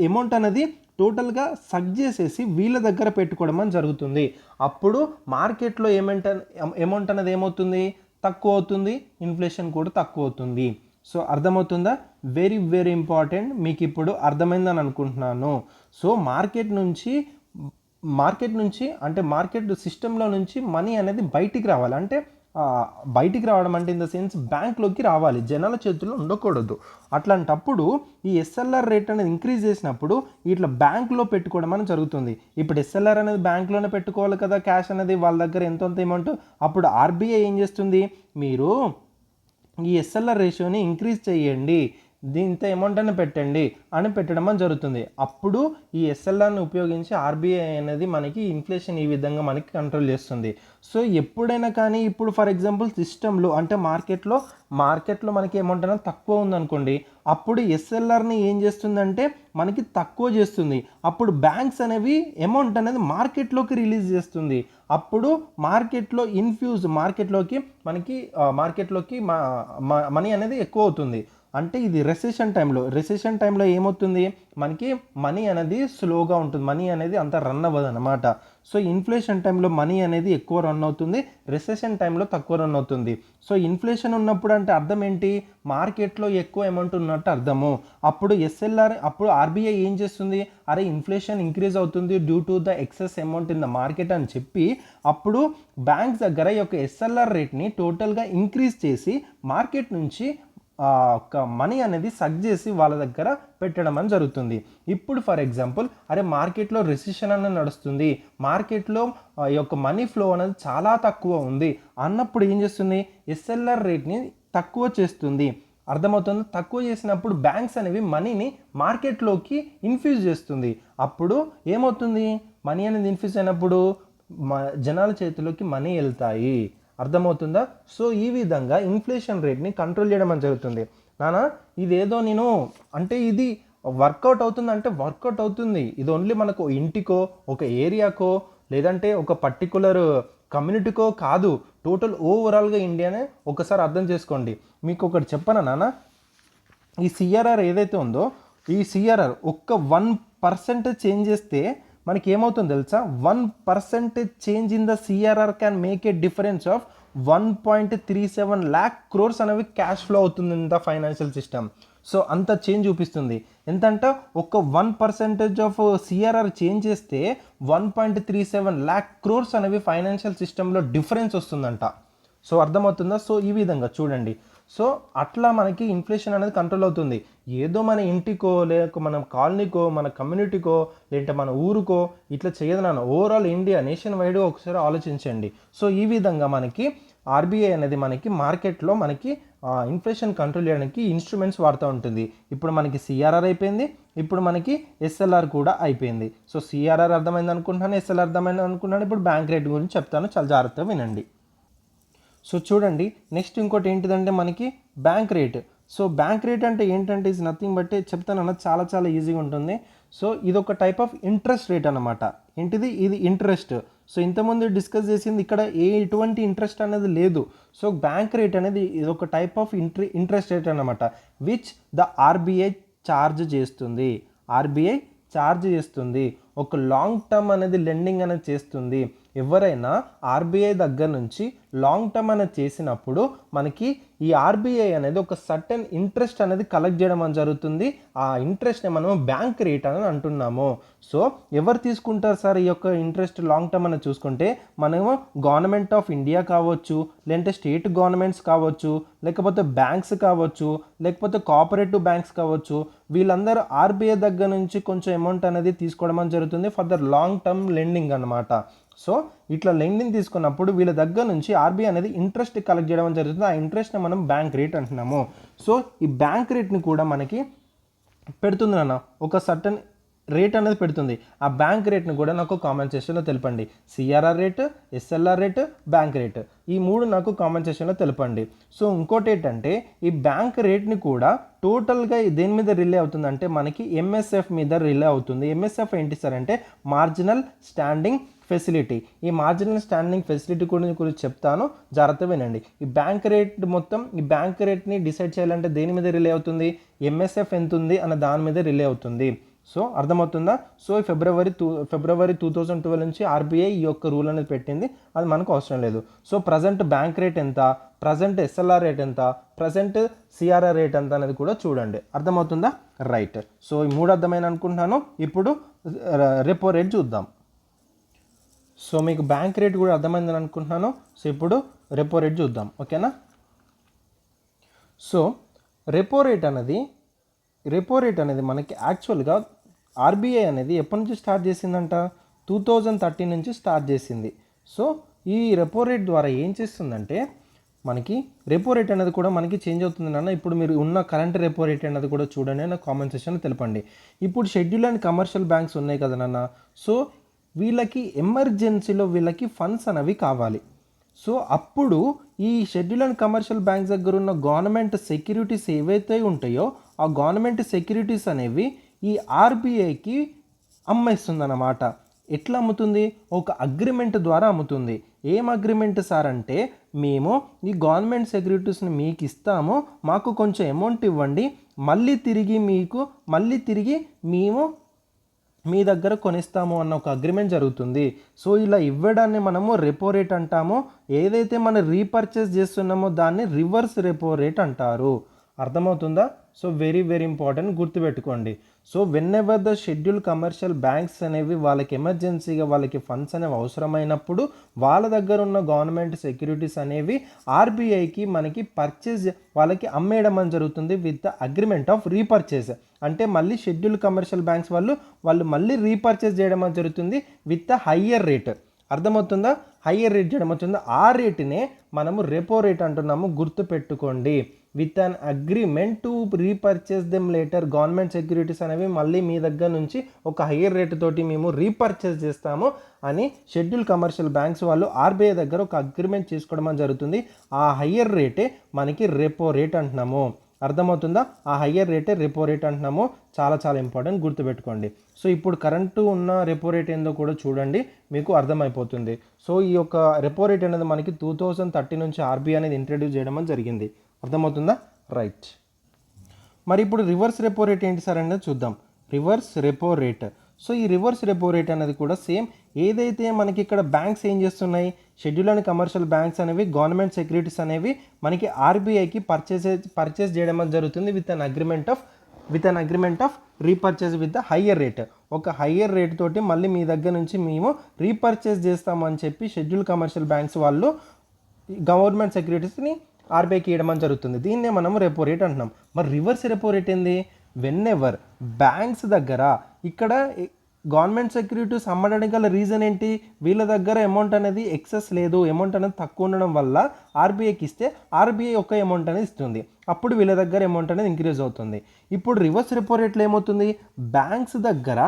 అమౌంట్ అనేది టోటల్గా సగ్ చేసేసి వీళ్ళ దగ్గర పెట్టుకోవడం అని జరుగుతుంది. అప్పుడు మార్కెట్లో అమౌంట్ అనేది ఏమవుతుంది, తక్కువ అవుతుంది, ఇన్ఫ్లేషన్ కూడా తక్కువ అవుతుంది. సో అర్థమవుతుందా? Very very important. మీకు ఇప్పుడు అర్థమైందని అనుకుంటున్నాను. సో మార్కెట్ నుంచి అంటే మార్కెట్ సిస్టంలో నుంచి మనీ అనేది బయటికి రావాలి. అంటే బయటికి రావడం అంటే ఇన్ ద సెన్స్ బ్యాంక్లోకి రావాలి, జనాల చేతుల్లో ఉండకూడదు. అట్లాంటప్పుడు ఈ ఎస్ఎల్ఆర్ రేట్ అనేది ఇంక్రీజ్ చేసినప్పుడు ఇట్లా బ్యాంక్లో పెట్టుకోవడం అనేది జరుగుతుంది. ఇప్పుడు ఎస్ఎల్ఆర్ అనేది బ్యాంక్లోనే పెట్టుకోవాలి కదా, క్యాష్ అనేది వాళ్ళ దగ్గర ఎంత అమౌంట్. అప్పుడు ఆర్బీఐ ఏం చేస్తుంది, మీరు ఈ ఎస్ఎల్ఆర్ రేషియోని ఇంక్రీజ్ చేయండి, ఇంత అమౌంట్ అని పెట్టండి అని పెట్టడం అని జరుగుతుంది. అప్పుడు ఈ ఎస్ఎల్ఆర్ని ఉపయోగించి ఆర్బీఐ అనేది మనకి ఇన్ఫ్లేషన్ ఈ విధంగా మనకి కంట్రోల్ చేస్తుంది. సో ఎప్పుడైనా కానీ ఇప్పుడు ఫర్ ఎగ్జాంపుల్ సిస్టంలో అంటే మార్కెట్లో మనకి అమౌంట్ అనేది తక్కువ ఉందనుకోండి, అప్పుడు ఎస్ఎల్ఆర్ని ఏం చేస్తుందంటే మనకి తక్కువ చేస్తుంది. అప్పుడు బ్యాంక్స్ అనేవి అమౌంట్ అనేది మార్కెట్లోకి రిలీజ్ చేస్తుంది. అప్పుడు మార్కెట్లోకి మనీ అనేది ఎక్కువ అవుతుంది. అంటే ఇది రెసెషన్ టైంలో ఏమవుతుంది, మనకి మనీ అనేది స్లోగా ఉంటుంది, మనీ అనేది అంత రన్ అవ్వదు అనమాట. సో ఇన్ఫ్లేషన్ టైంలో మనీ అనేది ఎక్కువ రన్ అవుతుంది, రెసెషన్ టైంలో తక్కువ రన్ అవుతుంది. సో ఇన్ఫ్లేషన్ ఉన్నప్పుడు అంటే అర్థం ఏంటి, మార్కెట్లో ఎక్కువ అమౌంట్ ఉన్నట్టు అర్థము. అప్పుడు ఆర్బీఐ ఏం చేస్తుంది, అరే ఇన్ఫ్లేషన్ ఇంక్రీజ్ అవుతుంది due to the excess amount in the market అని చెప్పి, అప్పుడు బ్యాంక్స్ దగ్గర ఈ యొక్క ఎస్ఎల్ఆర్ రేట్ని టోటల్గా ఇంక్రీజ్ చేసి మార్కెట్ నుంచి ఒక మనీ అనేది సగ్ చేసి వాళ్ళ దగ్గర పెట్టడం అని జరుగుతుంది. ఇప్పుడు ఫర్ ఎగ్జాంపుల్ అరే మార్కెట్లో రెసిషన్ అనేది నడుస్తుంది, మార్కెట్లో ఈ యొక్క మనీ ఫ్లో అనేది చాలా తక్కువ ఉంది అన్నప్పుడు ఏం చేస్తుంది, ఎస్ఎల్ఆర్ రేట్ని తక్కువ చేస్తుంది. అర్థమవుతుంది? తక్కువ చేసినప్పుడు బ్యాంక్స్ అనేవి మనీని మార్కెట్లోకి ఇన్ఫ్యూజ్ చేస్తుంది. అప్పుడు ఏమవుతుంది, మనీ అనేది ఇన్ఫ్యూజ్ అయినప్పుడు జనాల చేతిలోకి మనీ వెళ్తాయి. అర్థమవుతుందా? సో ఈ విధంగా ఇన్ఫ్లేషన్ రేట్ని కంట్రోల్ చేయడం అని జరుగుతుంది. నానా ఇదేదో నేను అంటే ఇది వర్కౌట్ అవుతుంది అంటే వర్కౌట్ అవుతుంది. ఇది ఓన్లీ మనకు ఇంటికో ఒక ఏరియాకో లేదంటే ఒక పర్టికులర్ కమ్యూనిటీకో కాదు, టోటల్ ఓవరాల్గా ఇండియానే ఒకసారి అర్థం చేసుకోండి. మీకు ఒకటి చెప్పనా నాన్న, ఈ సిఆర్ఆర్ ఏదైతే ఉందో ఈ సిఆర్ఆర్ ఒక్క 1% చేంజ్ చేస్తే మనకి ఏమవుతుంది తెలుసా, 1% change in the CRR can make a difference of 1.37 lakh crores అనేవి క్యాష్ ఫ్లో అవుతుంది in the financial system. So అంత చేంజ్ చూపిస్తుంది. ఎంతంటే ఒక 1% ఆఫ్ సిఆర్ఆర్ చేంజ్ చేస్తే 1.37 lakh crores అనేవి ఫైనాన్షియల్ సిస్టంలో డిఫరెన్స్ వస్తుందంట. సో అర్థమవుతుందా? సో ఈ విధంగా చూడండి. సో అట్లా మనకి ఇన్ఫ్లేషన్ అనేది కంట్రోల్ అవుతుంది. ఏదో మన ఇంటికో లేక మన కాలనీకో మన కమ్యూనిటీకో లేదంటే మన ఊరుకో ఇట్లా చేయదు నాన్న, ఓవరాల్ ఇండియా నేషన్ వైడ్గా ఒకసారి ఆలోచించండి. సో ఈ విధంగా మనకి ఆర్బీఐ అనేది మనకి మార్కెట్లో మనకి ఇన్ఫ్లేషన్ కంట్రోల్ చేయడానికి ఇన్స్ట్రుమెంట్స్ వాడుతూ ఉంటుంది. ఇప్పుడు మనకి సిఆర్ఆర్ అయిపోయింది, ఇప్పుడు మనకి ఎస్ఎల్ఆర్ కూడా అయిపోయింది. సో సిఆర్ఆర్ అర్థమైంది అనుకుంటున్నాను, ఎస్ఎల్ఆర్ అర్థమైంది అనుకుంటున్నాను. ఇప్పుడు బ్యాంక్ రేట్ గురించి చెప్తాను, చాలా జాగ్రత్తగా వినండి. సో చూడండి, నెక్స్ట్ ఇంకోటి ఏంటిదంటే మనకి bank rate. So bank rate అంటే ఏంటంటే ఈజ్ నథింగ్ బట్ చెప్తాను అన్నది చాలా చాలా ఈజీగా ఉంటుంది. సో ఇది ఒక టైప్ ఆఫ్ ఇంట్రెస్ట్ రేట్ అనమాట. ఏంటిది, ఇది ఇంట్రెస్ట్. సో ఇంతకుముందు డిస్కస్ చేసింది ఇక్కడ ఎటువంటి ఇంట్రెస్ట్ అనేది లేదు. సో బ్యాంక్ రేట్ అనేది ఇది ఒక టైప్ ఆఫ్ ఇంట్రెస్ట్ రేట్ అనమాట, విచ్ ద ఆర్బీఐ ఛార్జ్ చేస్తుంది. ఆర్బీఐ ఛార్జ్ చేస్తుంది, ఒక లాంగ్ టర్మ్ అనేది లెండింగ్ అనేది చేస్తుంది. ఎవరైనా ఆర్బీఐ దగ్గర నుంచి లాంగ్ టర్మ్ అనేది చేసినప్పుడు మనకి ఈ ఆర్బీఐ అనేది ఒక సర్టెన్ ఇంట్రెస్ట్ అనేది కలెక్ట్ చేయడం అని జరుగుతుంది. ఆ ఇంట్రెస్ట్ని మనం బ్యాంక్ రేట్ అని అంటున్నాము. సో ఎవరు తీసుకుంటారు సార్ ఈ యొక్క ఇంట్రెస్ట్ లాంగ్ టర్మ్ అని చూసుకుంటే, మనము గవర్నమెంట్ ఆఫ్ ఇండియా కావచ్చు, లేదంటే స్టేట్ గవర్నమెంట్స్ కావచ్చు, లేకపోతే బ్యాంక్స్ కావచ్చు, లేకపోతే కోఆపరేటివ్ బ్యాంక్స్ కావచ్చు, వీళ్ళందరూ ఆర్బీఐ దగ్గర నుంచి కొంచెం అమౌంట్ అనేది తీసుకోవడం అని జరుగుతుంది for the long term lending అనమాట. సో ఇట్లా లెండింగ్ తీసుకున్నప్పుడు వీళ్ళ దగ్గర నుంచి ఆర్బీఐ అనేది ఇంట్రెస్ట్ కలెక్ట్ చేయడం జరుగుతుంది. ఆ ఇంట్రెస్ట్ని మనం బ్యాంక్ రేట్ అంటున్నాము. సో ఈ బ్యాంక్ రేట్ని కూడా మనకి పెడుతుంది అన్న, ఒక సర్టన్ రేట్ అనేది పెడుతుంది. ఆ బ్యాంక్ రేట్ని కూడా నాకు కామెంట్ సెక్షన్లో తెలపండి. CRR rate, SLR rate, bank rate, ఈ మూడు నాకు కామెంట్ సెక్షన్లో తెలపండి. సో ఇంకోటి ఏంటంటే ఈ బ్యాంక్ రేట్ని కూడా టోటల్గా దేని మీద రిలే అవుతుందంటే మనకి ఎంఎస్ఎఫ్ మీద రిలే అవుతుంది. ఎంఎస్ఎఫ్ ఏంటి సార్ అంటే మార్జినల్ స్టాండింగ్ ఫెసిలిటీ. ఈ మార్జినల్ స్టాండింగ్ ఫెసిలిటీ గురించి చెప్తాను, జాగ్రత్త వినండి. ఈ బ్యాంక్ రేట్ మొత్తం, ఈ బ్యాంక్ రేట్ని డిసైడ్ చేయాలంటే దేని మీద రిలే అవుతుంది, ఎంఎస్ఎఫ్ ఎంత ఉంది అన్న దాని మీద రిలే అవుతుంది. సో అర్థమవుతుందా? సో ఫిబ్రవరి 2012 నుంచి ఆర్బీఐ ఈ యొక్క రూల్ అనేది పెట్టింది, అది మనకు అవసరం లేదు. సో ప్రజెంట్ బ్యాంక్ రేట్ ఎంత, ప్రజెంట్ ఎస్ఎల్ఆర్ రేట్ ఎంత, ప్రజెంట్ సిఆర్ఆర్ రేట్ ఎంత అనేది కూడా చూడండి. అర్థమవుతుందా? రైట్. సో ఈ మూడు అర్థమైన అనుకుంటున్నాను. ఇప్పుడు రెపో రేట్ చూద్దాం. సో మీకు బ్యాంక్ రేట్ కూడా అర్థమైందని అనుకుంటున్నాను. సో ఇప్పుడు రెపో రేట్ చూద్దాం, ఓకేనా? సో రెపో రేట్ అనేది మనకి యాక్చువల్గా ఆర్బీఐ అనేది ఎప్పటి నుంచి స్టార్ట్ చేసిందంట, 2013 నుంచి స్టార్ట్ చేసింది. సో ఈ రెపో రేట్ ద్వారా ఏం చేస్తుందంటే మనకి రెపో రేట్ అనేది కూడా మనకి చేంజ్ అవుతుంది నాన్న. ఇప్పుడు మీరు ఉన్న కరెంట్ రెపో రేట్ అనేది కూడా చూడండి, నాకు కామెంట్ సెక్షన్లో తెలపండి. ఇప్పుడు షెడ్యూల్ అండ్ కమర్షియల్ బ్యాంక్స్ ఉన్నాయి కదా నాన్న, సో వీళ్ళకి ఎమర్జెన్సీలో వీళ్ళకి ఫండ్స్ అనేవి కావాలి. సో అప్పుడు ఈ షెడ్యూల్ అండ్ కమర్షియల్ బ్యాంక్స్ దగ్గర ఉన్న గవర్నమెంట్ సెక్యూరిటీస్ ఏవైతే ఉంటాయో ఆ గవర్నమెంట్ సెక్యూరిటీస్ అనేవి ఈ ఆర్బీఐకి అమ్మేస్తుందన్నమాట. ఎట్లా అమ్ముతుంది? ఒక అగ్రిమెంట్ ద్వారా అమ్ముతుంది. ఏం అగ్రిమెంట్ సార్ అంటే, మేము ఈ గవర్నమెంట్ సెక్యూరిటీస్ని మీకు ఇస్తాము, మాకు కొంచెం అమౌంట్ ఇవ్వండి, మళ్ళీ తిరిగి మేము మీ దగ్గర కొనిస్తాము అన్న ఒక అగ్రిమెంట్ జరుగుతుంది. సో ఇలా ఇవ్వడాన్ని మనము రెపో రేట్ అంటాము. ఏదైతే మనం రీపర్చేస్ చేస్తున్నామో దాన్ని రివర్స్ రెపో రేట్ అంటారు. అర్థమవుతుందా? సో వెరీ వెరీ ఇంపార్టెంట్, గుర్తుపెట్టుకోండి. So when ever the schedule commercial banks అనేవి వాళ్ళకి ఎమర్జెన్సీగా వాళ్ళకి ఫండ్స్ అనేవి అవసరమైనప్పుడు వాళ్ళ దగ్గర ఉన్న గవర్నమెంట్ సెక్యూరిటీస్ అనేవి ఆర్బీఐకి మనకి వాళ్ళకి అమ్మేయడం అని జరుగుతుంది with the agreement of repurchase. అంటే మళ్ళీ షెడ్యూల్ కమర్షియల్ బ్యాంక్స్ వాళ్ళు మళ్ళీ రీపర్చేస్ చేయడం అని జరుగుతుంది విత్ ద హయ్యర్ రేట్. అర్థమవుతుందా? హయ్యర్ రేట్ చేయడం అవుతుంది. ఆ రేటునే మనము రెపో రేట్ అంటున్నాము, గుర్తుపెట్టుకోండి. With an agreement to repurchase them later. Government securities అనేవి మళ్ళీ మీ దగ్గర నుంచి ఒక హయ్యర్ రేట్ తోటి మేము రీపర్చేస్ చేస్తాము అని షెడ్యూల్ కమర్షియల్ బ్యాంక్స్ వాళ్ళు ఆర్బీఐ దగ్గర ఒక అగ్రిమెంట్ చేసుకోవడం జరుగుతుంది. ఆ హయ్యర్ రేటే మనకి రెపో రేట్ అంటున్నాము. అర్థమవుతుందా? ఆ హయ్యర్ రేటే రెపో రేట్ అంటున్నాము. చాలా చాలా ఇంపార్టెంట్, గుర్తుపెట్టుకోండి. సో ఇప్పుడు కరెంటు ఉన్న రెపో రేట్ ఏందో కూడా చూడండి, మీకు అర్థమైపోతుంది. సో ఈ యొక్క రెపో రేట్ అనేది మనకి 2013 నుంచి ఆర్బీఐ అనేది ఇంట్రడ్యూస్ చేయడం జరిగింది. అర్థమవుతుందా? రైట్. మరి ఇప్పుడు రివర్స్ రెపో రేట్ ఏంటి సార్ అనేది చూద్దాం. Reverse repo rate. సో ఈ రివర్స్ రెపో రేట్ అనేది కూడా సేమ్ ఏదైతే మనకి ఇక్కడ బ్యాంక్స్ ఏం చేస్తున్నాయి, షెడ్యూల్ అండ్ కమర్షియల్ బ్యాంక్స్ అనేవి గవర్నమెంట్ సెక్యూరిటీస్ అనేవి మనకి ఆర్బీఐకి పర్చేస్ చేయడం జరుగుతుంది with an agreement of repurchase with the higher rate. ఒక హయ్యర్ రేట్ తోటి మళ్ళీ మీ దగ్గర నుంచి మేము రీపర్చేస్ చేస్తామని చెప్పి షెడ్యూల్ కమర్షియల్ బ్యాంక్స్ వాళ్ళు గవర్నమెంట్ సెక్యూరిటీస్ని ఆర్బీఐకి ఇవ్వడం జరుగుతుంది. దీన్నే మనం రెపో రేట్ అంటున్నాం. మరి రివర్స్ రెపో రేట్ ఏంది? వెన్ ఎవర్ బ్యాంక్స్ దగ్గర ఇక్కడ గవర్నమెంట్ సెక్యూరిటీస్ అమ్మడానికి గల రీజన్ ఏంటి, వీళ్ళ దగ్గర అమౌంట్ అనేది ఎక్సెస్ లేదు, అమౌంట్ అనేది తక్కువ ఉండడం వల్ల ఆర్బీఐకి ఇస్తే ఆర్బీఐ ఒక అమౌంట్ అనేది ఇస్తుంది, అప్పుడు వీళ్ళ దగ్గర అమౌంట్ అనేది ఇంక్రీజ్ అవుతుంది. ఇప్పుడు రివర్స్ రెపో రేట్లో ఏమవుతుంది, బ్యాంక్స్ దగ్గర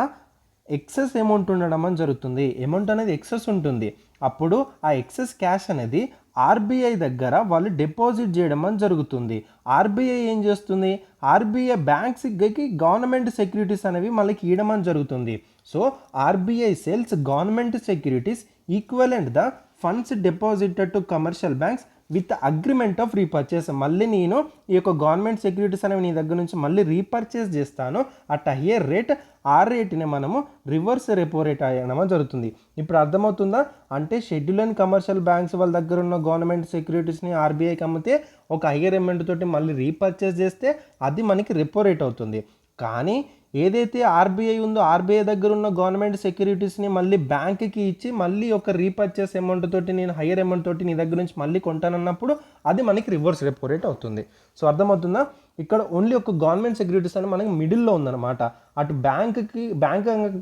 ఎక్సెస్ అమౌంట్ ఉండడం అని జరుగుతుంది, అమౌంట్ అనేది ఎక్సెస్ ఉంటుంది, అప్పుడు ఆ ఎక్సెస్ క్యాష్ అనేది ఆర్బీఐ దగ్గర వాళ్ళు డిపాజిట్ చేయడం అని జరుగుతుంది. ఆర్బీఐ ఏం చేస్తుంది, ఆర్బీఐ బ్యాంక్స్కి గవర్నమెంట్ సెక్యూరిటీస్ అనేవి మనకి ఇవ్వడం అని జరుగుతుంది. So RBI sales government securities equivalent the funds deposited to commercial banks with agreement of repurchase. మళ్ళీ నేను ఈ యొక్క గవర్నమెంట్ సెక్యూరిటీస్ అనేవి నీ దగ్గర నుంచి మళ్ళీ రీపర్చేస్ చేస్తాను అట్ హయ్యర్ రేట్. ఆ రేట్ని మనము రివర్స్ రెపో రేట్ అనడం జరుగుతుంది. ఇప్పుడు అర్థమవుతుందా? అంటే షెడ్యూల్ అండ్ కమర్షియల్ బ్యాంక్స్ వాళ్ళ దగ్గర ఉన్న గవర్నమెంట్ సెక్యూరిటీస్ని ఆర్బీఐకి అమ్మితే ఒక హయ్యర్ అమౌంట్ తోటి మళ్ళీ రీపర్చేస్ చేస్తే అది మనకి రెపో రేట్ అవుతుంది. కానీ ఏదైతే ఆర్బీఐ ఉందో ఆర్బీఐ దగ్గర ఉన్న గవర్నమెంట్ సెక్యూరిటీస్ని మళ్ళీ బ్యాంక్కి ఇచ్చి మళ్ళీ ఒక రీపర్చేస్ అమౌంట్ తోటి నేను హయ్యర్ అమౌంట్ తోటి నీ దగ్గర నుంచి మళ్ళీ కొంటానన్నప్పుడు అది మనకి రివర్స్ రెపో రేట్ అవుతుంది. సో అర్థమవుతుందా? ఇక్కడ ఓన్లీ ఒక గవర్నమెంట్ సెక్యూరిటీస్ అని మనకి మిడిల్లో ఉందన్నమాట. అటు బ్యాంక్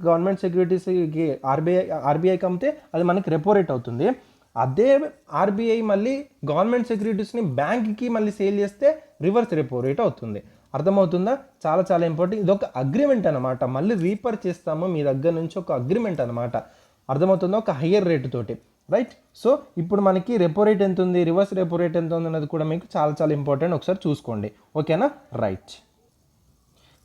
గవర్నమెంట్ సెక్యూరిటీస్కి ఆర్బీఐకి అమ్మితే అది మనకి రెపో రేట్ అవుతుంది. అదే ఆర్బీఐ మళ్ళీ గవర్నమెంట్ సెక్యూరిటీస్ని బ్యాంక్కి మళ్ళీ సేల్ చేస్తే రివర్స్ రెపో రేట్ అవుతుంది. అర్థమవుతుందా? చాలా చాలా ఇంపార్టెంట్. ఇది ఒక అగ్రిమెంట్ అనమాట. మళ్ళీ రీపర్ చేస్తాము మీ దగ్గర నుంచి ఒక అగ్రిమెంట్ అనమాట. అర్థమవుతుందా? ఒక హయ్యర్ రేట్ తోటి, రైట్? సో ఇప్పుడు మనకి రెపో రేట్ ఎంత ఉంది, రివర్స్ రెపో రేట్ ఎంత ఉంది అనేది కూడా మీకు చాలా చాలా ఇంపార్టెంట్. ఒకసారి చూసుకోండి, ఓకేనా? రైట్.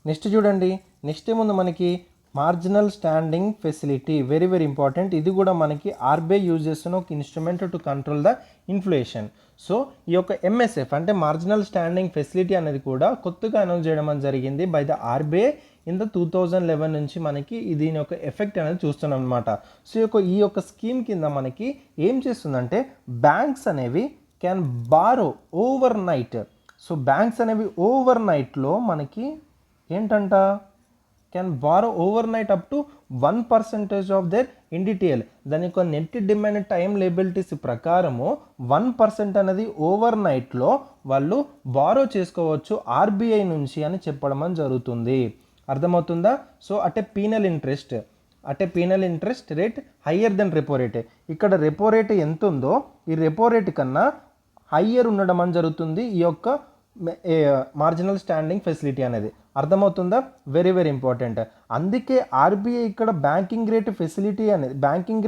నెక్స్ట్ చూడండి. నెక్స్ట్ ఏముంది మనకి? Marginal standing facility, very very important. ఇది కూడా మనకి ఆర్బీఐ యూజ్ చేస్తున్న ఒక instrument to control the inflation. So ఈ యొక్క ఎంఎస్ఎఫ్ అంటే మార్జినల్ స్టాండింగ్ ఫెసిలిటీ అనేది కూడా కొత్తగా అనౌన్స్ చేయడం జరిగింది by the RBI in the 2011 నుంచి మనకి దీని యొక్క ఎఫెక్ట్ అనేది చూస్తున్నాం అనమాట. సో ఈ యొక్క స్కీమ్ కింద మనకి ఏం చేస్తుందంటే బ్యాంక్స్ అనేవి can borrow overnight. So banks అనేవి ఓవర్ నైట్లో మనకి ఏంటంట, can borrow overnight up to 1% of their NDTL. దాని యొక్క నెట్ డిమాండ్ టైం లయబిలిటీస్ ప్రకారము 1% అనేది ఓవర్ నైట్లో వాళ్ళు బారో చేసుకోవచ్చు ఆర్బీఐ నుంచి అని చెప్పడం జరుగుతుంది. అర్థమవుతుందా? So at a penal interest rate higher than repo rate. ఇక్కడ రెపో రేట్ ఎంత ఉందో ఈ రెపో రేట్ కన్నా హయ్యర్ ఉండడం జరుగుతుంది ఈ యొక్క మార్జినల్ స్టాండింగ్ ఫెసిలిటీ అనేది. అర్థమవుతుందా? Very very important. అందుకే ఆర్బీఐ ఇక్కడ బ్యాంకింగ్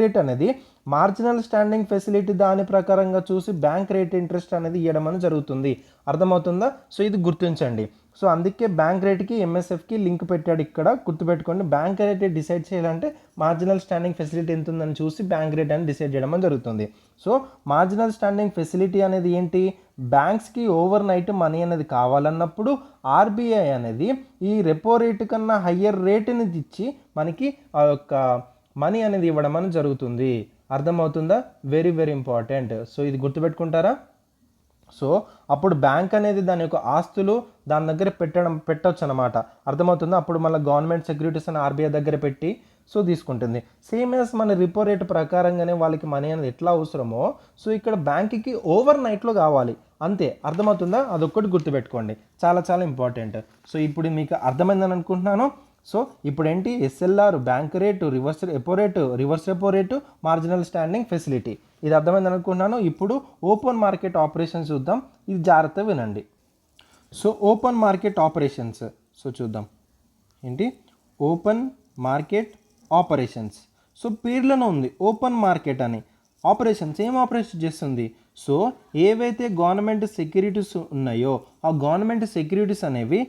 రేట్ అనేది మార్జినల్ స్టాండింగ్ ఫెసిలిటీ దాని ప్రకారంగా చూసి బ్యాంక్ రేట్ ఇంట్రెస్ట్ అనేది ఇవ్వడం అనేది జరుగుతుంది. అర్థమవుతుందా? సో ఇది గుర్తించండి. సో అందుకే బ్యాంక్ రేట్కి ఎంఎస్ఎఫ్కి లింక్ పెట్టాడు ఇక్కడ, గుర్తుపెట్టుకోండి. బ్యాంక్ రేట్ డిసైడ్ చేయాలంటే మార్జినల్ స్టాండింగ్ ఫెసిలిటీ ఎంత ఉందని చూసి బ్యాంక్ రేట్ అని డిసైడ్ చేయడం జరుగుతుంది. సో మార్జినల్ స్టాండింగ్ ఫెసిలిటీ అనేది ఏంటి? బ్యాంక్స్కి ఓవర్ నైట్ మనీ అనేది కావాలన్నప్పుడు ఆర్బీఐ అనేది ఈ రెపో రేటు కన్నా హయ్యర్ రేటుని ఇచ్చి మనకి ఆ యొక్క మనీ అనేది ఇవ్వడం అనేది జరుగుతుంది. అర్థమవుతుందా? Very very important. సో ఇది గుర్తుపెట్టుకుంటారా? సో అప్పుడు బ్యాంక్ అనేది దాని యొక్క ఆస్తులు దాని దగ్గర పెట్టవచ్చు అనమాట. అర్థమవుతుందా? అప్పుడు మళ్ళీ గవర్నమెంట్ సెక్యూరిటీస్ అని ఆర్బీఐ దగ్గర పెట్టి సో తీసుకుంటుంది. సేమ్ యాజ్ మన రిపో రేట్ ప్రకారంగానే వాళ్ళకి మనీ అనేది ఎట్లా అవసరమో సో ఇక్కడ బ్యాంక్కి ఓవర్ నైట్లో కావాలి అంతే. అర్థమవుతుందా? అదొక్కటి గుర్తుపెట్టుకోండి, చాలా చాలా ఇంపార్టెంట్. సో ఇప్పుడు మీకు అర్థమైందని అనుకుంటున్నాను. సో ఇప్పుడు ఏంటి? SLR, bank rate, reverse repo rate, marginal standing facility. ఇది అర్థమైందని అనుకుంటున్నాను. ఇప్పుడు ఓపెన్ మార్కెట్ ఆపరేషన్స్ చూద్దాం. ఇది జాగ్రత్తగా వినండి. So open market operations so చూద్దాం. ఏంటి? Open market operations. సో పేర్లోనే ఉంది ఓపెన్ మార్కెట్ అని. ఆపరేషన్స్ ఏం ఆపరేషన్ చేస్తుంది? సో ఏవైతే గవర్నమెంట్ సెక్యూరిటీస్ ఉన్నాయో ఆ గవర్నమెంట్ సెక్యూరిటీస్ అనేవి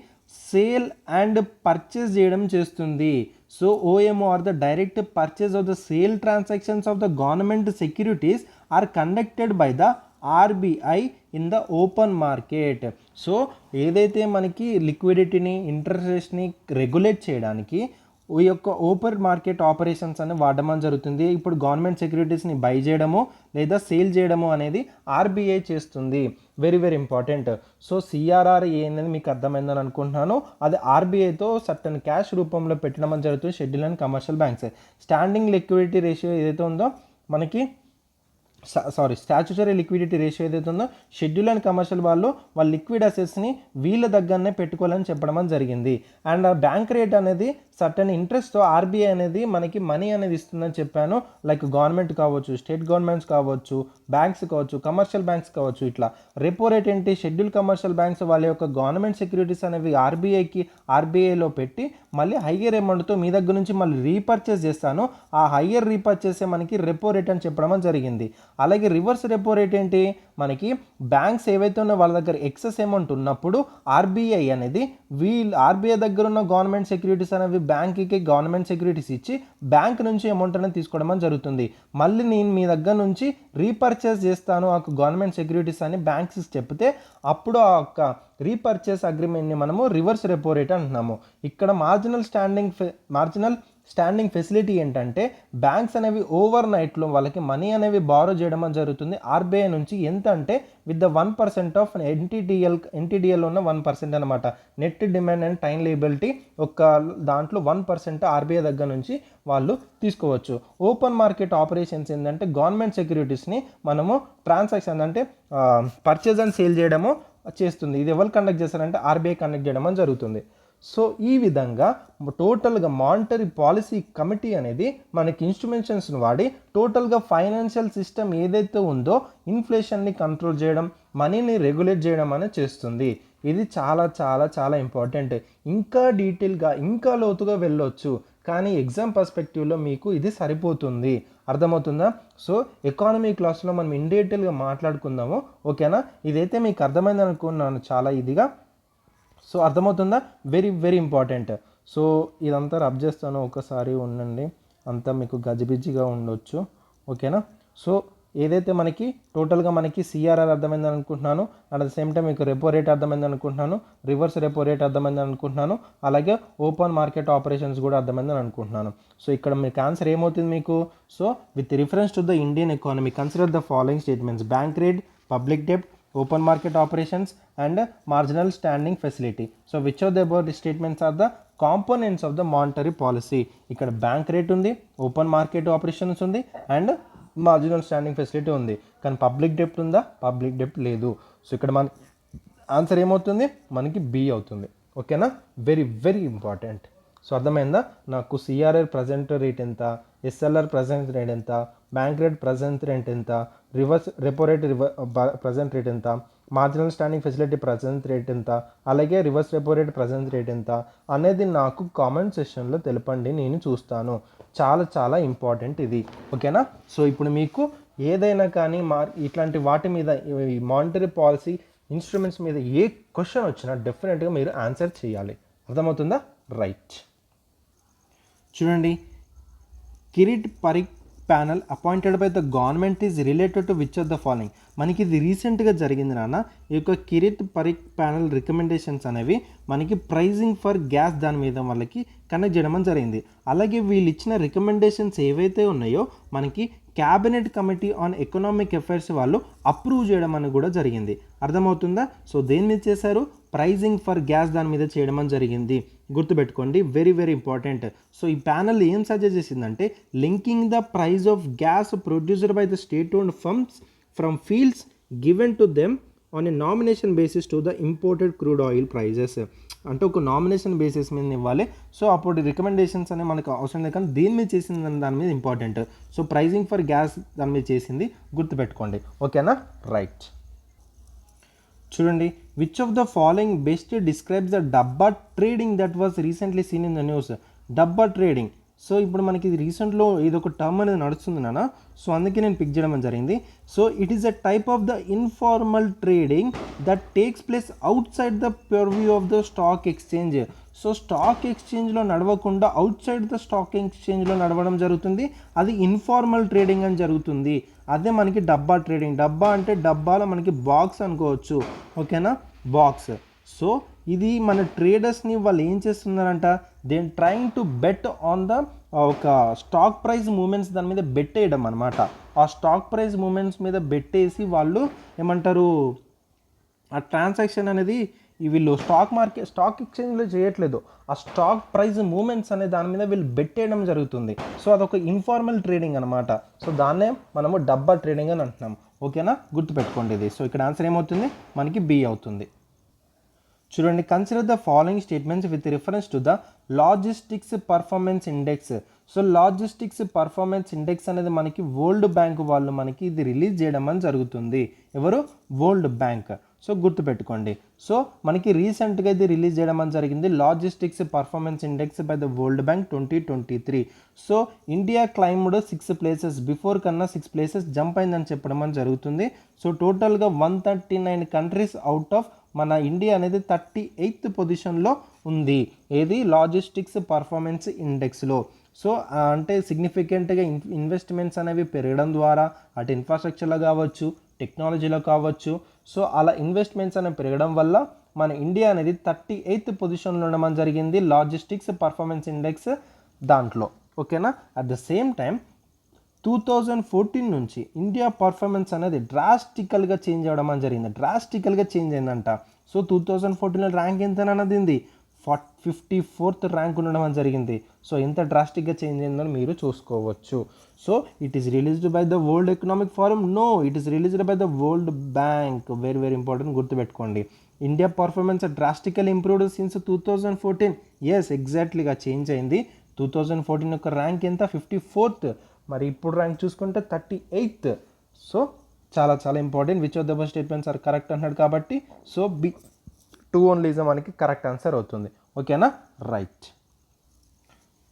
సేల్ అండ్ పర్చేస్ చేయడం చేస్తుంది. So OMO are the direct purchase of the sale transactions of the government securities are conducted by the RBI in the open market. So ఏదైతే మనకి లిక్విడిటీని, interest రేట్స్ని regulate చేయడానికి ఈ యొక్క open market operations అని వాడడం జరుగుతుంది. ఇప్పుడు గవర్నమెంట్ సెక్యూరిటీస్ని బై చేయడము లేదా సేల్ చేయడము అనేది ఆర్బీఐ చేస్తుంది. Very very important. So CRR అనేది మీకు అర్థమైందని అనుకుంటున్నాను. అది ఆర్బీఐతో సర్టన్ క్యాష్ రూపంలో పెట్టడం జరుగుతుంది schedule and commercial banks. Standing liquidity ratio ఏదైతే ఉందో మనకి స్టాచ్యుటరీ లిక్విడిటీ రేషియో ఏదైతే ఉందో షెడ్యూల్ అండ్ కమర్షియల్ వాళ్ళ లిక్విడ్ అసెట్స్ని వీళ్ళ దగ్గరనే పెట్టుకోవాలని చెప్పడం జరిగింది. అండ్ బ్యాంక్ రేట్ అనేది సర్టన్ ఇంట్రెస్ట్తో ఆర్బీఐ అనేది మనకి మనీ అనేది ఇస్తుందని చెప్పాను. లైక్ గవర్నమెంట్ కావచ్చు, స్టేట్ గవర్నమెంట్స్ కావచ్చు, బ్యాంక్స్ కావచ్చు, కమర్షియల్ బ్యాంక్స్ కావచ్చు. ఇట్లా రెపో రేట్ ఏంటి? షెడ్యూల్ కమర్షియల్ బ్యాంక్స్ వాళ్ళ యొక్క గవర్నమెంట్ సెక్యూరిటీస్ అనేవి ఆర్బీఐలో పెట్టి మళ్ళీ హయ్యర్ అమౌంట్తో మీ దగ్గర నుంచి మళ్ళీ రీపర్చేస్ చేస్తాను. ఆ హయ్యర్ రీపర్చేసే మనకి రెపో రేట్ అని చెప్పడం జరిగింది. అలాగే రివర్స్ రెపో రేట్ ఏంటి? మనకి బ్యాంక్స్ ఏవైతే ఉన్నాయో వాళ్ళ దగ్గర ఎక్సెస్ అమౌంట్ ఉన్నప్పుడు ఆర్బీఐ అనేది ఆర్బీఐ దగ్గర ఉన్న గవర్నమెంట్ సెక్యూరిటీస్ అనేవి బ్యాంక్కి గవర్నమెంట్ సెక్యూరిటీస్ ఇచ్చి బ్యాంక్ నుంచి అమౌంట్ అనేది తీసుకోవడం అని జరుగుతుంది. మళ్ళీ నేను మీ దగ్గర నుంచి రీపర్చేస్ చేస్తాను ఆ గవర్నమెంట్ సెక్యూరిటీస్ అని బ్యాంక్స్ చెప్తే అప్పుడు ఆ యొక్క రీపర్చేస్ అగ్రిమెంట్ని మనము రివర్స్ రెపో రేట్ అంటున్నాము. ఇక్కడ మార్జినల్ స్టాండింగ్ ఫెసిలిటీ ఏంటంటే బ్యాంక్స్ అనేవి ఓవర్ నైట్లో వాళ్ళకి మనీ అనేవి బారో చేయడం జరుగుతుంది ఆర్బీఐ నుంచి. ఎంత అంటే విత్ ద 1% ఆఫ్ ఎన్టీడీఎల్ ఉన్న 1% అనమాట. Net demand and time liability ఒక దాంట్లో 1% ఆర్బీఐ దగ్గర నుంచి వాళ్ళు తీసుకోవచ్చు. ఓపెన్ మార్కెట్ ఆపరేషన్స్ ఏంటంటే గవర్నమెంట్ సెక్యూరిటీస్ని మనము ట్రాన్సాక్షన్ అంటే పర్చేజ్ అండ్ సేల్ చేయడము చేస్తుంది. ఇది ఎవరు కండక్ట్ చేస్తారంటే ఆర్బీఐ కండక్ట్ చేయడం అని జరుగుతుంది. సో ఈ విధంగా టోటల్గా మానిటరీ పాలసీ కమిటీ అనేది మనకి ఇన్స్ట్రుమెంట్స్ని వాడి టోటల్గా ఫైనాన్షియల్ సిస్టమ్ ఏదైతే ఉందో ఇన్ఫ్లేషన్ని కంట్రోల్ చేయడం, మనీని రెగ్యులేట్ చేయడం అనేది చేస్తుంది. ఇది చాలా చాలా చాలా ఇంపార్టెంట్. ఇంకా డీటెయిల్గా ఇంకా లోతుగా వెళ్ళొచ్చు, కానీ ఎగ్జామ్ పర్స్పెక్టివ్లో మీకు ఇది సరిపోతుంది. అర్థమవుతుందా? సో ఎకానమీ క్లాస్లో మనం ఇన్ డీటెయిల్గా మాట్లాడుకుందాము, ఓకేనా? ఇదైతే మీకు అర్థమైంది అనుకున్నాను చాలా ఇదిగా. సో అర్థమవుతుందా? Very very important. సో ఇదంతా రబ్ చేస్తాను, ఒకసారి ఉండండి, అంతా మీకు గజిబిజిగా ఉండొచ్చు, ఓకేనా? సో ఏదైతే మనకి టోటల్గా మనకి సిఆర్ఆర్ అర్థమైంది అనుకుంటున్నాను, అట్ ద సేమ్ టైం మీకు రెపో రేట్ అర్థమైంది అనుకుంటున్నాను, రివర్స్ రెపో రేట్ అర్థమైంది అనుకుంటున్నాను, అలాగే ఓపెన్ మార్కెట్ ఆపరేషన్స్ కూడా అర్థమైందని అనుకుంటున్నాను. సో ఇక్కడ మీకు ఆన్సర్ ఏమవుతుంది మీకు? So with reference to the Indian economy consider the following statements: bank rate, public డెప్ట్, open market operations and marginal standing facility. So which of the above statements are the components of the monetary policy? ఇక్కడ bank rate ఉంది, open market operations ఉంది and marginal standing facility ఉంది, కానీ public డెప్ట్ ఉందా? Public డెప్ట్ లేదు. So ఇక్కడ మన answer ఏమవుతుంది? మనకి బి అవుతుంది, ఓకేనా? Very very important. సో అర్థమైందా? నాకు సిఆర్ఆర్ ప్రజెంట్ రేట్ ఎంత, ఎస్ఎల్ఆర్ ప్రజెంట్ రేట్ ఎంత, బ్యాంక్ రేట్ ప్రజెంట్ రేట్ ఎంత, reverse repo rate present rate ఎంత, marginal standing facility present rate ఎంత, అలాగే reverse repo rate present rate ఎంత అనేది నాకు కామెంట్ సెక్షన్లో తెలపండి, నేను చూస్తాను. చాలా చాలా ఇంపార్టెంట్ ఇది, ఓకేనా? సో ఇప్పుడు మీకు ఏదైనా కానీ ఇట్లాంటి వాటి మీద ఈ మానిటరీ పాలసీ ఇన్స్ట్రుమెంట్స్ మీద ఏ క్వశ్చన్ వచ్చినా డెఫినెట్గా మీరు ఆన్సర్ చేయాలి. అర్థమవుతుందా? రైట్. చూడండి, Kirit Parikh panel appointed by the government is related to which of the following. మనకి ఇది రీసెంట్గా జరిగింది నాన్న. ఈ యొక్క కిరీట్ పరీక్ ప్యానల్ రికమెండేషన్స్ అనేవి మనకి ప్రైజింగ్ ఫర్ గ్యాస్ దాని మీద వాళ్ళకి కనెక్ట్ చేయడం జరిగింది. అలాగే వీళ్ళు ఇచ్చిన రికమెండేషన్స్ ఏవైతే ఉన్నాయో మనకి cabinet committee on economic affairs వాళ్ళు అప్రూవ్ చేయడం అని కూడా జరిగింది. అర్థమవుతుందా? సో దేని మీద చేశారు? ప్రైజింగ్ ఫర్ గ్యాస్ దాని మీద చేయడం అని జరిగింది. గుర్తుపెట్టుకోండి, వెరీ వెరీ ఇంపార్టెంట్. సో ఈ ప్యానల్ ఏం సజెస్ట్ చేసిందంటే linking the price of gas producer by the state owned firms from fields given to them on a nomination basis to the imported crude oil prices. అంటే ఒక nomination basis మీద ఇవ్వాలి. So అప్పుడు recommendations అనేవి మనకు అవసరం లేదు, కానీ దేని మీద చేసింది దాని మీద important. So pricing for gas దాని మీద చేసింది, గుర్తుపెట్టుకోండి, ఓకేనా? రైట్. చూడండి, which of the following best describes the dabba trading that was recently seen in the news. Dabba trading. So ఇప్పుడు మనకి ఇది రీసెంట్లో ఇది ఒక టర్మ్ అనేది నడుస్తుంది నాన్న. సో అందుకే నేను పిక్ చేయడం జరిగింది. So it is a type of the informal trading that takes place outside the purview of the stock exchange. So stock ఎక్స్చేంజ్లో నడవకుండా అవుట్ సైడ్ ద స్టాక్ ఎక్స్చేంజ్లో నడవడం జరుగుతుంది. అది ఇన్ఫార్మల్ ట్రేడింగ్ అని జరుగుతుంది. అదే మనకి డబ్బా ట్రేడింగ్. డబ్బా అంటే డబ్బాలో మనకి బాక్స్ అనుకోవచ్చు, ఓకేనా? బాక్స్. సో ఇది మన ట్రేడర్స్ని వాళ్ళు ఏం చేస్తున్నారంట, they trying to bet on the ఒక స్టాక్ ప్రైస్ మూమెంట్స్ దాని మీద బెట్ వేయడం అనమాట. ఆ స్టాక్ ప్రైస్ మూమెంట్స్ మీద బెట్టేసి వాళ్ళు ఏమంటారు, ఆ ట్రాన్సాక్షన్ అనేది వీళ్ళు స్టాక్ ఎక్స్చేంజ్లో చేయట్లేదు, ఆ స్టాక్ ప్రైస్ మూమెంట్స్ అనే దాని మీద వీళ్ళు బెట్టేయడం జరుగుతుంది. సో అదొక ఇన్ఫార్మల్ ట్రేడింగ్ అనమాట. సో దాన్నే మనము డబ్బా ట్రేడింగ్ అని అంటున్నాం, ఓకేనా? గుర్తుపెట్టుకోండి ఇది. సో ఇక్కడ ఆన్సర్ ఏమవుతుంది? మనకి బి అవుతుంది. చూడండి, consider the following statements with reference to the logistics performance index. So logistics performance index అనేది మనకి వరల్డ్ బ్యాంక్ వాళ్ళు మనకి ఇది రిలీజ్ చేయడం అని జరుగుతుంది. ఎవరు? World bank. సో గుర్తుపెట్టుకోండి. సో మనకి రీసెంట్గా ఇది రిలీజ్ చేయడం అని జరిగింది, logistics performance index by the world bank 2023. So India claimed 6 places, before కన్నా 6 ప్లేసెస్ జంప్ అయిందని చెప్పడం అని జరుగుతుంది. సో టోటల్గా 139 కంట్రీస్ అవుట్ ఆఫ్ మన ఇండియా అనేది 38th పొజిషన్లో ఉంది, ఏది లాజిస్టిక్స్ పర్ఫార్మెన్స్ ఇండెక్స్లో. సో అంటే సిగ్నిఫికెంట్గా ఇన్వెస్ట్మెంట్స్ అనేవి పెరగడం ద్వారా అటు ఇన్ఫ్రాస్ట్రక్చర్లో కావచ్చు, టెక్నాలజీలో కావచ్చు, సో అలా ఇన్వెస్ట్మెంట్స్ అనేవి పెరగడం వల్ల మన ఇండియా అనేది 38th పొజిషన్లో ఉండడం జరిగింది లాజిస్టిక్స్ పర్ఫార్మెన్స్ ఇండెక్స్ దాంట్లో. ఓకేనా. అట్ ద సేమ్ టైం 2014 నుంచి ఇండియా పర్ఫార్మెన్స్ అనేది డ్రాస్టికల్గా చేంజ్ అవ్వడం అని జరిగింది, డ్రాస్టికల్గా చేంజ్ అయిందంట. సో 2014లో ర్యాంక్ ఎంతనన్నది 54th ర్యాంక్ ఉండడం అని జరిగింది. సో ఎంత డ్రాస్టిక్గా చేంజ్ అయిందని మీరు చూసుకోవచ్చు. So it is released by the world economic forum? No, it is released by the world bank. Very very important, గుర్తుపెట్టుకోండి. India performance drastically improved since 2014. Yes, ఎగ్జాక్ట్లీగా change అయింది. 2014 యొక్క ర్యాంక్ ఎంత? 54th. మరి ఇప్పుడు ర్యాంక్ చూసుకుంటే 38th. సో చాలా చాలా important. Which of the best statements are correct అన్నాడు కాబట్టి సో బి 2 ఓన్లీ ఈజ్ మనకి కరెక్ట్ ఆన్సర్ అవుతుంది. ఓకేనా, రైట్.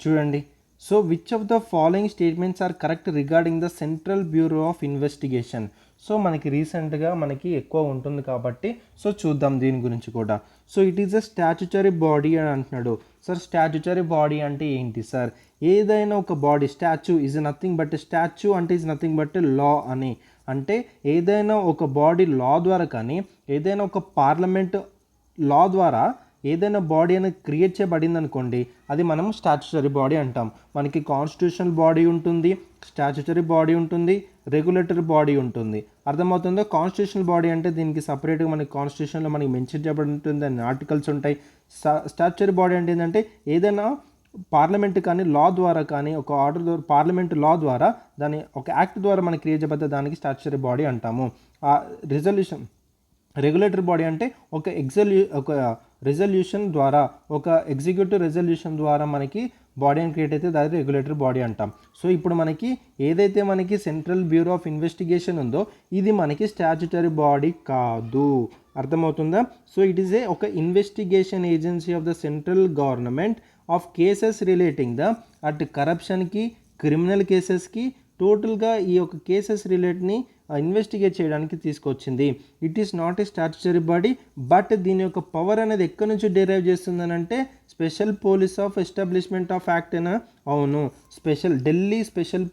చూడండి. So which of the following statements are correct regarding the central bureau of investigation? So మనకి రీసెంట్గా మనకి ఎక్కువ ఉంటుంది కాబట్టి సో చూద్దాం దీని గురించి కూడా. So it is a statutory body అని అంటున్నాడు. సార్ స్టాచ్యుటరీ బాడీ అంటే ఏంటి సార్? ఏదైనా ఒక body, statue is nothing but, statue అంటే ఈజ్ నథింగ్ బట్ లా అని, అంటే ఏదైనా ఒక బాడీ లా ద్వారా కానీ ఏదైనా ఒక పార్లమెంట్ లా ద్వారా ఏదైనా బాడీ అనేది క్రియేట్ చేయబడింది అనుకోండి, అది మనం స్టాచ్యుటరీ బాడీ అంటాం. మనకి కాన్స్టిట్యూషనల్ బాడీ ఉంటుంది, స్టాచ్యుటరీ బాడీ ఉంటుంది, రెగ్యులేటరీ బాడీ ఉంటుంది. అర్థమవుతుందో? కాన్స్టిట్యూషనల్ బాడీ అంటే దీనికి సపరేట్గా మనకి కాన్స్టిట్యూషన్లో మనకి మెన్షన్ చేయబడి ఉంటుంది, దాని ఆర్టికల్స్ ఉంటాయి. స్టాచ్యుటరీ బాడీ అంటే ఏంటంటే ఏదైనా పార్లమెంట్ కానీ లా ద్వారా కానీ ఒక ఆర్డర్ ద్వారా, పార్లమెంట్ లా ద్వారా దాని ఒక యాక్ట్ ద్వారా మనకి క్రియేట్ చేయబడితే దానికి స్టాచ్యుటరీ బాడీ అంటాము. ఆ రిజల్యూషన్ రెగ్యులేటరీ బాడీ అంటే ఒక రెజల్యూషన్ ద్వారా, ఒక ఎగ్జిక్యూటివ్ రెజల్యూషన్ ద్వారా మనకి బాడీ అని క్రియేట్ అయితే దాని రెగ్యులేటరీ బాడీ అంటాం. సో ఇప్పుడు మనకి ఏదైతే మనకి సెంట్రల్ బ్యూరో ఆఫ్ ఇన్వెస్టిగేషన్ ఉందో ఇది మనకి స్టాచ్యుటరీ బాడీ కాదు. అర్థమవుతుందా? సో ఇట్ ఈస్ ఒక investigation agency of the central government of cases relating the అటు కరప్షన్కి, క్రిమినల్ కేసెస్కి, టోటల్గా ఈ యొక్క కేసెస్ రిలేట్ని ఇన్వెస్టిగేట్ చేయడానికి తీసుకొచ్చింది. It is not a statutory body, but దీని యొక్క పవర్ అనేది ఎక్కడి నుంచి డిరైవ్ చేస్తుందని అంటే special police of establishment of act అయినా, అవును, Delhi special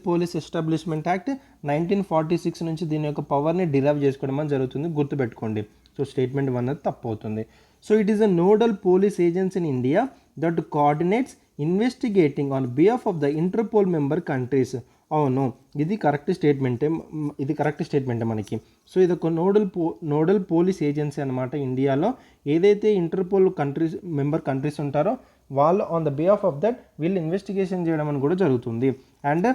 police establishment act 1946 నుంచి దీని యొక్క పవర్ని డిరైవ్ చేసుకోవడం అని జరుగుతుంది, గుర్తుపెట్టుకోండి. సో స్టేట్మెంట్ 1 అనేది తప్పు అవుతుంది. So it is a nodal police agency in India that coordinates investigating on behalf of the Interpol member countries. అవును, ఇది కరెక్ట్ స్టేట్మెంటే మనకి. సో ఇది ఒక నోడల్ పోలీస్ ఏజెన్సీ అనమాట ఇండియాలో. ఏదైతే ఇంటర్పోల్ మెంబర్ కంట్రీస్ ఉంటారో వాళ్ళు on the behalf of that వీళ్ళు ఇన్వెస్టిగేషన్ చేయడం అని కూడా జరుగుతుంది. And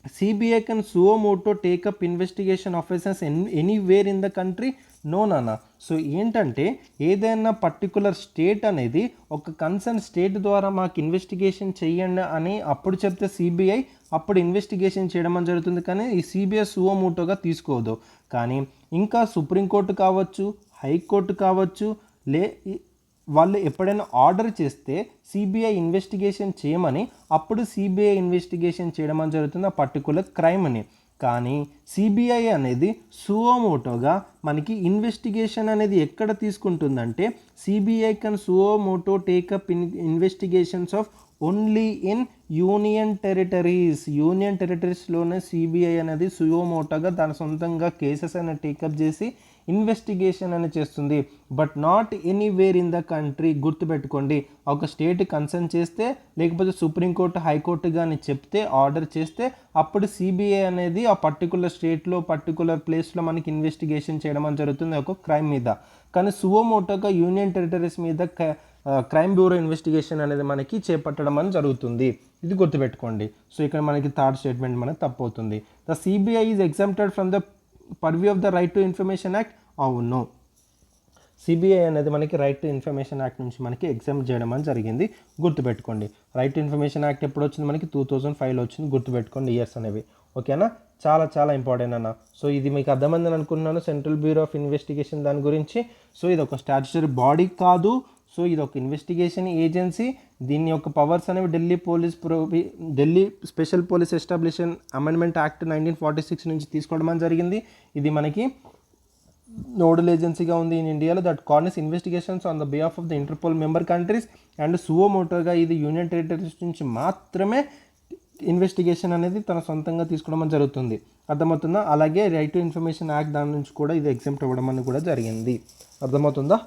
CBI can suo moto take up investigation offenses anywhere in the country? No నాన్న. సో ఏంటంటే ఏదైనా పర్టికులర్ స్టేట్ అనేది ఒక కన్సర్న్ స్టేట్ ద్వారా మాకు ఇన్వెస్టిగేషన్ చేయండి అని అప్పుడు చెప్తే CBI అప్పుడు ఇన్వెస్టిగేషన్ చేయడం అని జరుగుతుంది, కానీ ఈ CBI సువో మోటోగా తీసుకోదు. కానీ ఇంకా సుప్రీంకోర్టు కావచ్చు, హైకోర్టు కావచ్చు, వాళ్ళు ఎప్పుడైనా ఆర్డర్ చేస్తే CBI ఇన్వెస్టిగేషన్ చేయమని అప్పుడు CBI ఇన్వెస్టిగేషన్ చేయడం అని జరుగుతుంది ఆ పర్టికులర్ క్రైమ్ అని. కానీ CBI అనేది సువోమోటోగా మనకి ఇన్వెస్టిగేషన్ అనేది ఎక్కడ తీసుకుంటుందంటే CBI can suo motu take up investigations of only in union టెరిటరీస్లోనే CBI అనేది సువోమోటోగా దాని సొంతంగా కేసెస్ అనేది టేకప్ చేసి ఇన్వెస్టిగేషన్ అని చేస్తుంది, but not anywhere in the country. గుర్తుపెట్టుకోండి, ఒక స్టేట్ కన్సర్న్ చేస్తే లేకపోతే సుప్రీంకోర్టు, హైకోర్టు కానీ చెప్తే, ఆర్డర్ చేస్తే అప్పుడు CBI అనేది ఆ పర్టికులర్ స్టేట్లో పర్టికులర్ ప్లేస్లో మనకి ఇన్వెస్టిగేషన్ చేయడం అని జరుగుతుంది ఒక క్రైమ్ మీద. కానీ సువోమోటోగా యూనియన్ టెరిటరీస్ మీద క్రైమ్ బ్యూరో ఇన్వెస్టిగేషన్ అనేది మనకి చేపట్టడం అని జరుగుతుంది. ఇది గుర్తుపెట్టుకోండి. సో ఇక్కడ మనకి థర్డ్ స్టేట్మెంట్ మనకి తప్పు అవుతుంది. The CBI is exempted from the purview of the right to information act. అవును, సిబిఐ అనేది మనకి రైట్ టు ఇన్ఫర్మేషన్ యాక్ట్ నుంచి మనకి ఎగ్జామ్ చేయడం అని జరిగింది, గుర్తుపెట్టుకోండి. రైట్ టు ఇన్ఫర్మేషన్ యాక్ట్ ఎప్పుడు వచ్చింది మనకి 2005లో వచ్చింది, గుర్తుపెట్టుకోండి ఇయర్స్ అనేవి. ఓకేనా, చాలా చాలా ఇంపార్టెంట్ అన్న. సో ఇది మీకు అర్థమైందని అనుకున్నాను, సెంట్రల్ బ్యూరో ఆఫ్ ఇన్వెస్టిగేషన్ దాని గురించి. సో ఇది ఒక స్టాట్యుటరీ బాడీ కాదు, సో ఇది ఒక ఇన్వెస్టిగేషన్ ఏజెన్సీ. దీని యొక్క పవర్స్ అనేవి Delhi special police ఎస్టాబ్లిషన్ amendment act 1946 నుంచి తీసుకోవడం జరిగింది. ఇది మనకి నోడల్ ఏజెన్సీగా ఉంది ఇన్ ఇండియాలో, that coordinates investigations on the behalf of the Interpol member countries and సువో మోటోగా ఇది యూనియన్ టెరిటరీస్ నుంచి మాత్రమే ఇన్వెస్టిగేషన్ అనేది తన సొంతంగా తీసుకోవడం జరుగుతుంది. అర్థమవుతుందా? అలాగే రైట్ టు ఇన్ఫర్మేషన్ యాక్ట్ దాని నుంచి కూడా ఇది ఎగ్జామ్ట్ అవ్వడం అని కూడా జరిగింది. అర్థమవుతుందా?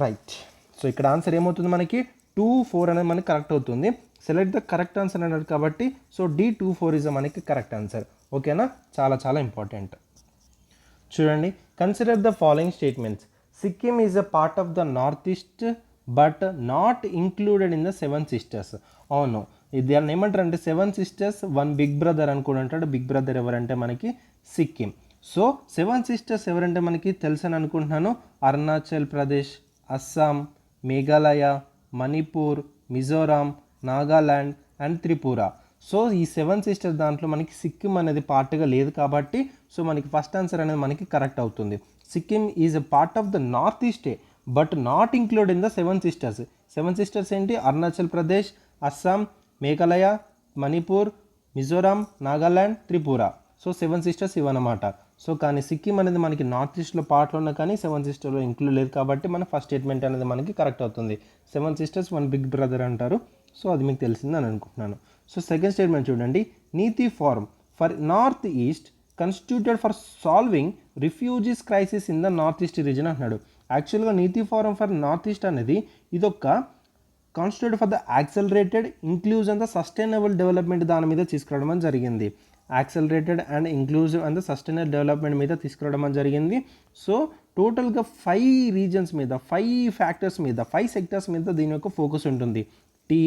రైట్. సో ఇక్కడ ఆన్సర్ ఏమవుతుంది మనకి 2-4 అనేది మనకి కరెక్ట్ అవుతుంది. సెలెక్ట్ ద కరెక్ట్ ఆన్సర్ అన్నారు కాబట్టి సో D24 ఇస్ మనకి కరెక్ట్ ఆన్సర్. ఓకేనా, చాలా చాలా ఇంపార్టెంట్. చూడండి, consider the following statements. Sikkim is a part of the north east but not included in the 7 sisters. అవును, ఇది ఏమంటారు అంటే 7 సిస్టర్స్ 1 బిగ్ బ్రదర్ అని కూడా అంటాడు. బిగ్ బ్రదర్ ఎవరంటే మనకి సిక్కిం. సో 7 సిస్టర్స్ ఎవరంటే మనకి తెలుసని అనుకుంటున్నాను. అరుణాచల్ ప్రదేశ్, అస్సాం, మేఘాలయ, మణిపూర్, మిజోరాం, నాగాల్యాండ్ అండ్ త్రిపుర. సో ఈ 7 సిస్టర్స్ దాంట్లో మనకి సిక్కిం అనేది పార్ట్గా లేదు కాబట్టి సో మనకి ఫస్ట్ ఆన్సర్ అనేది మనకి కరెక్ట్ అవుతుంది. Sikkim is a part of the north ఈస్టే but not include in the 7 sisters. 7 sisters ఏంటి? అరుణాచల్ ప్రదేశ్, అస్సాం, మేఘాలయ, మణిపూర్, మిజోరాం, నాగాల్యాండ్, త్రిపుర. సో 7 సిస్టర్స్ ఇవన్నమాట. సో కానీ సిక్కిం అనేది మనకి నార్త్ ఈస్ట్లో పార్ట్లో ఉన్న కానీ 7 సిస్టర్లో ఇంక్లూడ్ లేదు కాబట్టి మన ఫస్ట్ స్టేట్మెంట్ అనేది మనకి కరెక్ట్ అవుతుంది. 7 సిస్టర్స్ 1 బిగ్ బ్రదర్ అంటారు. సో అది మీకు తెలిసిందని అనుకుంటున్నాను. సో సెకండ్ స్టేట్మెంట్ చూడండి. నీతి form for north east constituted for solving refugees crisis in the north east region అంటున్నాడు. యాక్చువల్గా నీతి ఫారం ఫర్ నార్త్ ఈస్ట్ అనేది ఇదొక constitute for the accelerated inclusive and the sustainable development దాని మీద తీసుకురావడం జరిగింది. Accelerated and inclusive and the sustainable development మీద తీసుకురావడం జరిగింది. సో టోటల్గా 5 రీజన్స్ మీద 5 ఫ్యాక్టర్స్ మీద 5 సెక్టర్స్ మీద దీని యొక్క ఫోకస్ ఉంటుంది. Tea,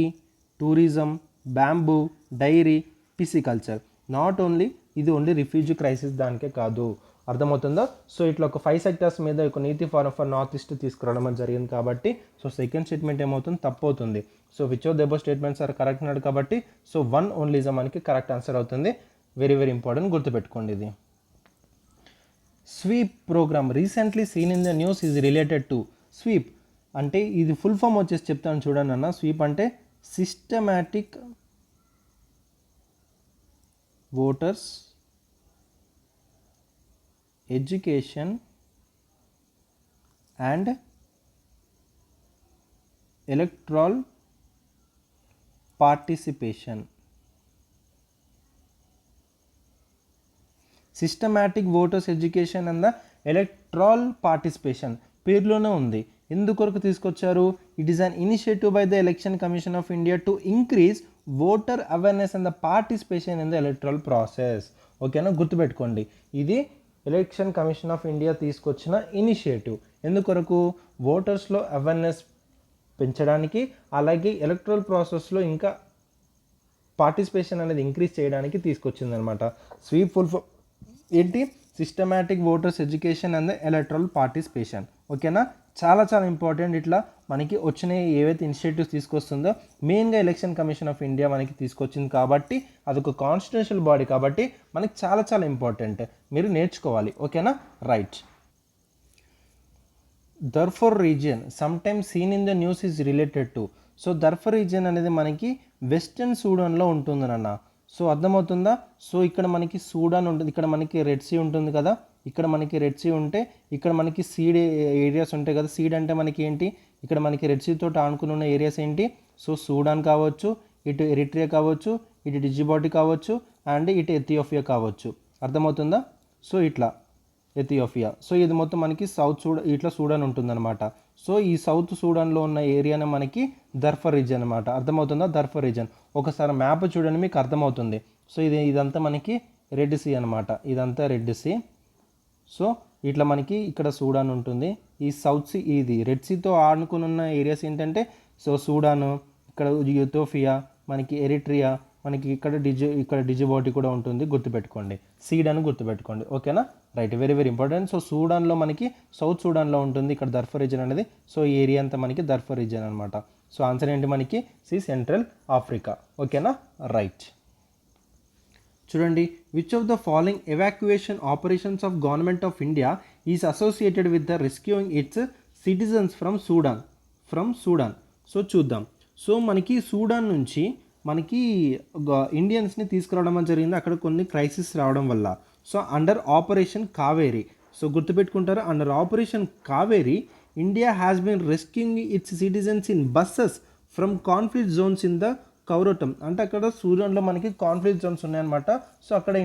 tourism, bamboo, dairy, pisciculture. Not only ఇది ఓన్లీ రిఫ్యూజీ క్రైసిస్ దానికే కాదు. అర్థమవుతుందా? సో ఇట్లా ఒక 5 సెక్టర్స్ మీద ఒక నీతి ఫారం ఫర్ నార్త్ ఈస్ట్ తీసుకురావడం జరిగింది కాబట్టి సో సెకండ్ స్టేట్మెంట్ ఏమవుతుంది? తప్పు అవుతుంది. So which of the above statements are correct అన్నాడు కాబట్టి సో 1 ఓన్లీ ఇస్ మనకి కరెక్ట్ ఆన్సర్ అవుతుంది. వెరీ వెరీ ఇంపార్టెంట్, గుర్తుపెట్టుకోండి ఇది. Sweep programme recently seen in the news is related to. Sweep అంటే ఇది ఫుల్ ఫామ్ వచ్చేసి చెప్తాను చూడండి అన్న. స్వీప్ అంటే systematic voters education and electoral participation. Systematic voters education and the electoral participation పేరులోనే ఉంది. ఎందుకొరకు తీసుకొచ్చారు? It is an initiative by the election commission of India to increase voter awareness and the participation in the electoral process. ఓకేనా, గుర్తుపెట్టుకోండి. ఇది election commission of India తీసుకొచ్చిన initiative. ఎందుకొరకు? ఓటర్స్లో awareness పెంచడానికి, అలాగే ఎలక్ట్రల్ ప్రాసెస్లో ఇంకా పార్టిసిపేషన్ అనేది ఇంక్రీజ్ చేయడానికి తీసుకొచ్చింది అనమాట. స్వీప్ ఫుల్ ఏంటి? Systematic voters education and electoral participation. ఓకేనా, చాలా చాలా ఇంపార్టెంట్. ఇట్లా మనకి వచ్చిన ఏవైతే ఇనిషియేటివ్స్ తీసుకొస్తుందో మెయిన్గా ఎలక్షన్ కమిషన్ ఆఫ్ ఇండియా మనకి తీసుకొచ్చింది కాబట్టి అదొక కాన్స్టిట్యూషనల్ బాడీ కాబట్టి మనకి చాలా చాలా ఇంపార్టెంట్, మీరు నేర్చుకోవాలి. ఓకేనా, right. Darfur region sometimes seen in the news is related to. So Darfur region అనేది మనకి వెస్టర్న్ సూడాన్లో ఉంటుంది నాన్న. సో అర్థమవుతుందా? సో ఇక్కడ మనకి సూడాన్ ఉంటుంది, ఇక్కడ మనకి రెడ్ సీ ఉంటుంది కదా, ఇక్కడ మనకి రెడ్ సీ ఉంటే ఇక్కడ మనకి సీడ్ ఏరియాస్ ఉంటాయి కదా. సీడ్ అంటే మనకి ఏంటి? ఇక్కడ మనకి రెడ్ సీ తోటి ఆనుకుని ఉన్న ఏరియాస్ ఏంటి? సో సూడాన్ కావచ్చు, ఇటు ఎరిట్రియా కావచ్చు, ఇటు డిజిబౌటి కావచ్చు, అండ్ ఇటు ఎథియోపియా కావచ్చు. అర్థమవుతుందా? సో ఇట్లా ఎథియోపియా. సో ఇది మొత్తం మనకి సౌత్ ఇట్లా సూడాన్ ఉంటుందన్నమాట. సో ఈ సౌత్ సూడాన్లో ఉన్న ఏరియానే మనకి దర్ఫర్ రీజన్ అనమాట. అర్థమవుతుందా? దర్ఫర్ రీజన్ ఒకసారి మ్యాప్ చూడండి మీకు అర్థమవుతుంది. సో ఇదంతా మనకి రెడ్ సీ అనమాట, ఇదంతా రెడ్ సీ. సో ఇట్లా మనకి ఇక్కడ సూడాన్ ఉంటుంది, ఈ సౌత్ సీ ఇది రెడ్ సీతో ఆనుకుని ఉన్న ఏరియాస్ ఏంటంటే సో సూడాను, ఇక్కడ ఎథియోపియా, మనకి ఎరిట్రియా, మనకి ఇక్కడ డిజిబాటి కూడా ఉంటుంది, గుర్తుపెట్టుకోండి. సీడ్ అని గుర్తుపెట్టుకోండి. ఓకేనా, right, very very important. So సూడాన్లో మనకి సౌత్ సూడాన్లో ఉంటుంది ఇక్కడ దర్ఫర్ రీజన్ అనేది. సో ఈ ఏరియా అంతా మనకి దర్ఫర్ రీజన్ అనమాట. సో ఆన్సర్ ఏంటి మనకి సి, సెంట్రల్ ఆఫ్రికా. ఓకేనా, రైట్. చూడండి, which of the following evacuation operations of government of India is associated with the rescuing its citizens from Sudan. So చూద్దాం. సో మనకి సూడాన్ నుంచి మనకి ఇండియన్స్ని తీసుకురావడం జరిగింది అక్కడ కొన్ని క్రైసిస్ రావడం వల్ల. So under operation Kaveri, so గుర్తుపెట్టుకుంటారు, under operation Kaveri India has been rescuing its citizens in buses from conflict zones in the కౌరటం. అంటే అక్కడ సూడాన్లో మనకి కాన్ఫ్లిక్ట్ జోన్స్ ఉన్నాయన్నమాట. సో అక్కడ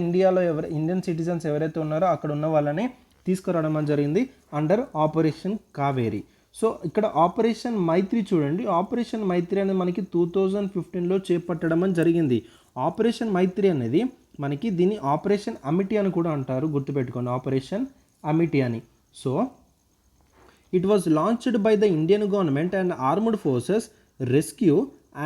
ఇండియన్ సిటిజన్స్ ఎవరైతే ఉన్నారో అక్కడ ఉన్న వాళ్ళని తీసుకురావడం జరిగింది అండర్ ఆపరేషన్ కావేరీ. సో ఇక్కడ ఆపరేషన్ మైత్రి చూడండి, ఆపరేషన్ మైత్రి అనేది మనకి 2015లో చేపట్టడం జరిగింది. ఆపరేషన్ మైత్రి అనేది మనకి దీన్ని ఆపరేషన్ అమిటీ అని కూడా అంటారు, గుర్తుపెట్టుకోండి, ఆపరేషన్ అమిటీ అని. So it was launched by the Indian government and armed forces rescue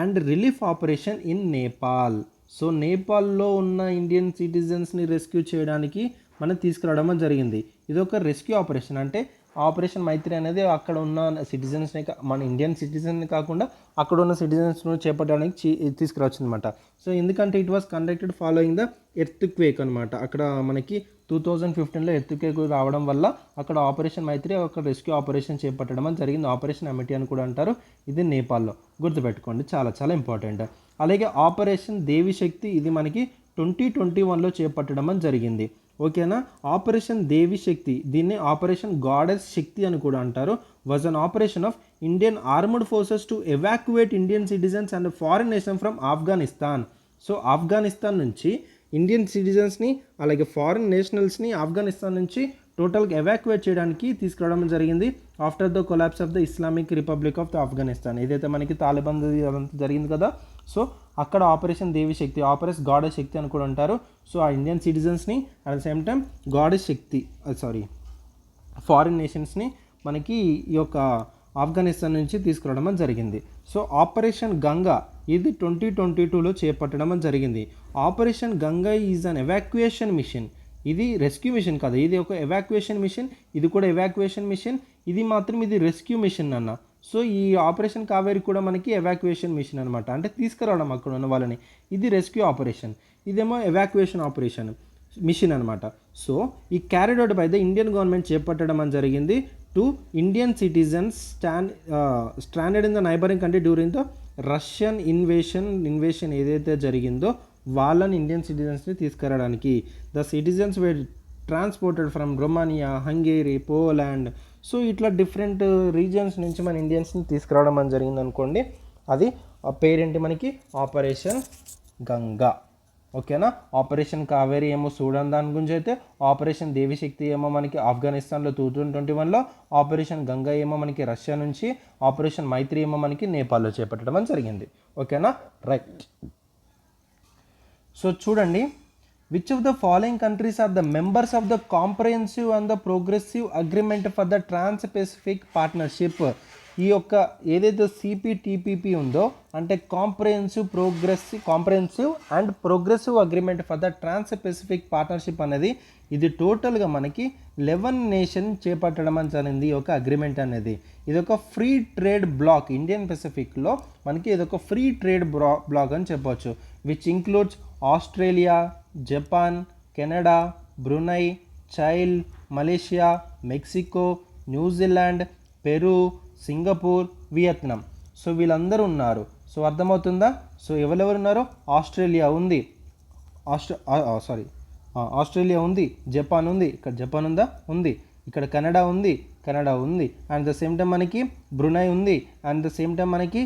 and relief operation in Nepal. So నేపాల్లో ఉన్న ఇండియన్ సిటిజన్స్ని రెస్క్యూ చేయడానికి మనం తీసుకురావడం జరిగింది. ఇది ఒక రెస్క్యూ ఆపరేషన్. అంటే ఆపరేషన్ మైత్రి అనేది అక్కడ ఉన్న సిటిజన్స్ని, మన ఇండియన్ సిటిజన్ని కాకుండా అక్కడ ఉన్న సిటిజన్స్ను చేపట్టడానికి తీసుకురావచ్చు అనమాట. సో ఎందుకంటే it was conducted following the earth quake అనమాట. అక్కడ మనకి 2015లో ఎర్త్ క్వేక్ రావడం వల్ల అక్కడ ఆపరేషన్ మైత్రి ఒక రెస్క్యూ ఆపరేషన్ చేపట్టడం అని జరిగింది. ఆపరేషన్ అమిటీ అని కూడా అంటారు. ఇది నేపాల్లో, గుర్తుపెట్టుకోండి, చాలా చాలా ఇంపార్టెంట్. అలాగే ఆపరేషన్ దేవి శక్తి, ఇది మనకి 2021లో చేపట్టడం అని జరిగింది. ఓకేనా, ఆపరేషన్ దేవి శక్తి, దీన్ని ఆపరేషన్ గాడెస్ శక్తి అని కూడా అంటారు. Was an operation of Indian armed forces to evacuate Indian citizens and foreign nation from Afghanistan. So Afghanistan నుంచి ఇండియన్ సిటిజన్స్ని అలాగే ఫారిన్ నేషనల్స్ని ఆఫ్ఘనిస్తాన్ నుంచి టోటల్గా ఎవాక్యుయేట్ చేయడానికి తీసుకురావడం జరిగింది after the collapse of the Islamic Republic of the Afghanistan. ఏదైతే మనకి తాలిబాన్ అదంతా జరిగింది కదా, సో అక్కడ operation Devi Shakti, operation goddess Shakti అని కూడా అంటారు. సో ఆ ఇండియన్ సిటిజన్స్ని at the same time goddess Shakti foreign నేషన్స్ని మనకి ఈ యొక్క ఆఫ్ఘనిస్తాన్ నుంచి తీసుకురావడం జరిగింది. సో ఆపరేషన్ గంగా, ఇది 2022లో చేపట్టడం జరిగింది. Operation Ganga is an evacuation mission. ఇది రెస్క్యూ మిషన్ కాదు, ఇది ఒక ఎవాక్యుయేషన్ మిషన్. ఇది కూడా ఎవాక్యుయేషన్ మిషన్, ఇది మాత్రం ఇది రెస్క్యూ మిషన్ అన్న. సో ఈ ఆపరేషన్ కావేరి కూడా మనకి ఎవాక్యుయేషన్ మిషన్ అనమాట, అంటే తీసుకురావడం అక్కడ ఉన్న వాళ్ళని. ఇది రెస్క్యూ ఆపరేషన్, ఇదేమో ఎవాక్యుయేషన్ ఆపరేషన్ మిషన్ అనమాట. సో ఈ carried out by the Indian government చేపట్టడం అని జరిగింది to Indian citizens stranded in the neighbouring country during the Russian invasion ఏదైతే జరిగిందో వాళ్ళని ఇండియన్ సిటిజన్స్ని తీసుకురావడానికి. The citizens were transported from Romania, Hungary, Poland. So ఇట్లా డిఫరెంట్ రీజియన్స్ నుంచి మన ఇండియన్స్ని తీసుకురావడం అని జరిగింది అనుకోండి. అది ఆ పేరేంటి మనకి ఆపరేషన్ గంగా. ఓకేనా, ఆపరేషన్ కావేరి ఏమో సూడాన్ దాని గురించి అయితే, ఆపరేషన్ దేవిశక్తి ఏమో మనకి ఆఫ్ఘనిస్తాన్లో 2021లో, ఆపరేషన్ గంగా ఏమో మనకి రష్యా నుంచి, ఆపరేషన్ మైత్రి ఏమో మనకి నేపాల్లో చేపట్టడం అని జరిగింది. ఓకేనా, రైట్. సో చూడండి, which of the following countries are the members of the comprehensive and the progressive agreement for the Trans Pacific Partnership. ఈ యొక్క ఏదైతే సిపిటిపిపి ఉందో, అంటే comprehensive and progressive agreement for the Trans Pacific Partnership అనేది, ఇది టోటల్గా మనకి 11 నేషన్ చేపట్టడం అని జరిగింది ఈ యొక్క అగ్రిమెంట్ అనేది. ఇది ఒక ఫ్రీ ట్రేడ్ బ్లాక్, ఇండియన్ పెసిఫిక్లో మనకి ఇదొక ఫ్రీ ట్రేడ్ బ్లాక్ అని చెప్పవచ్చు. Which includes Australia, Japan, Canada, Brunei, Chile, Malaysia, Mexico, New Zealand, Peru, Singapore, Vietnam. So వీళ్ళందరూ ఉన్నారు. సో అర్థమవుతుందా? సో ఎవరెవరు ఉన్నారు? ఆస్ట్రేలియా ఉంది, ఆస్ట్రేలియా ఉంది, జపాన్ ఉంది, ఇక్కడ జపాన్ ఉందా? ఉంది. ఇక్కడ కెనడా ఉంది, అండ్ ద సేమ్ టైం మనకి బ్రునై ఉంది, అండ్ ద సేమ్ టైం మనకి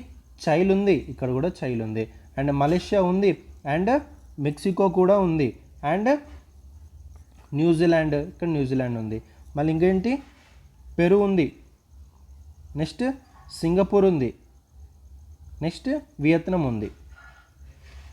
చైల్ ఉంది, ఇక్కడ కూడా చైల్ ఉంది, అండ్ మలేషియా ఉంది, అండ్ మెక్సికో కూడా ఉంది, అండ్ న్యూజిలాండ్, ఇక్కడ న్యూజిలాండ్ ఉంది. మళ్ళీ ఇంకేంటి? పెరు ఉంది, నెక్స్ట్ సింగపూర్ ఉంది, నెక్స్ట్ వియత్నాం ఉంది.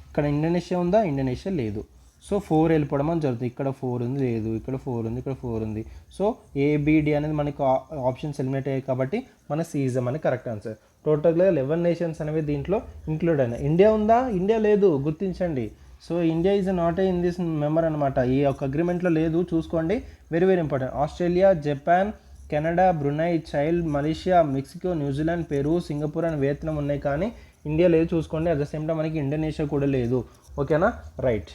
ఇక్కడ ఇండోనేషియా ఉందా? ఇండోనేషియా లేదు. సో 4 వెళ్ళిపోవడం అని జరుగుతుంది. ఇక్కడ 4 ఉంది, లేదు, ఇక్కడ 4 ఉంది, ఇక్కడ 4 ఉంది. సో ఏబిడి అనేది మనకి ఆప్షన్స్ ఎలిమినేట్ అయ్యాయి కాబట్టి మన సిఇజం అని కరెక్ట్ ఆన్సర్. టోటల్గా 11 నేషన్స్ అనేవి దీంట్లో ఇంక్లూడ్ అయినాయి. ఇండియా ఉందా? ఇండియా లేదు, గుర్తించండి. So India is not a in this member అనమాట, ఈ యొక్క అగ్రిమెంట్లో లేదు, చూసుకోండి. Very very important. Australia, Japan, Canada, Brunei, Chile, Malaysia, Mexico, New Zealand, Peru, Singapore and Vietnam ఉన్నాయి, కానీ ఇండియా లేదు, చూసుకోండి. అట్ ద సేమ్ టైం మనకి ఇండోనేషియా కూడా లేదు. ఓకేనా, రైట్.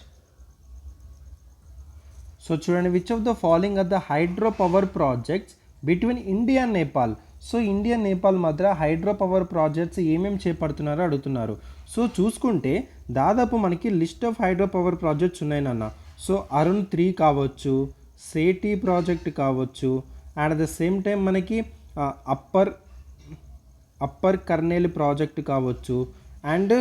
సో చూడండి, which of the following are the hydro power projects between India and Nepal. So India Nepal మధ్య హైడ్రో పవర్ ప్రాజెక్ట్స్ ఏమేమి చేపడుతున్నారో అడుగుతున్నారు. సో చూసుకుంటే దాదాపు మనకి list of hydro power projects ఉన్నాయి నాన్న. సో అరుణ్ 3 కావచ్చు, సేటీ ప్రాజెక్ట్ కావచ్చు, and at the same time మనకి అప్పర్ కర్నేలి ప్రాజెక్ట్ కావచ్చు, అండ్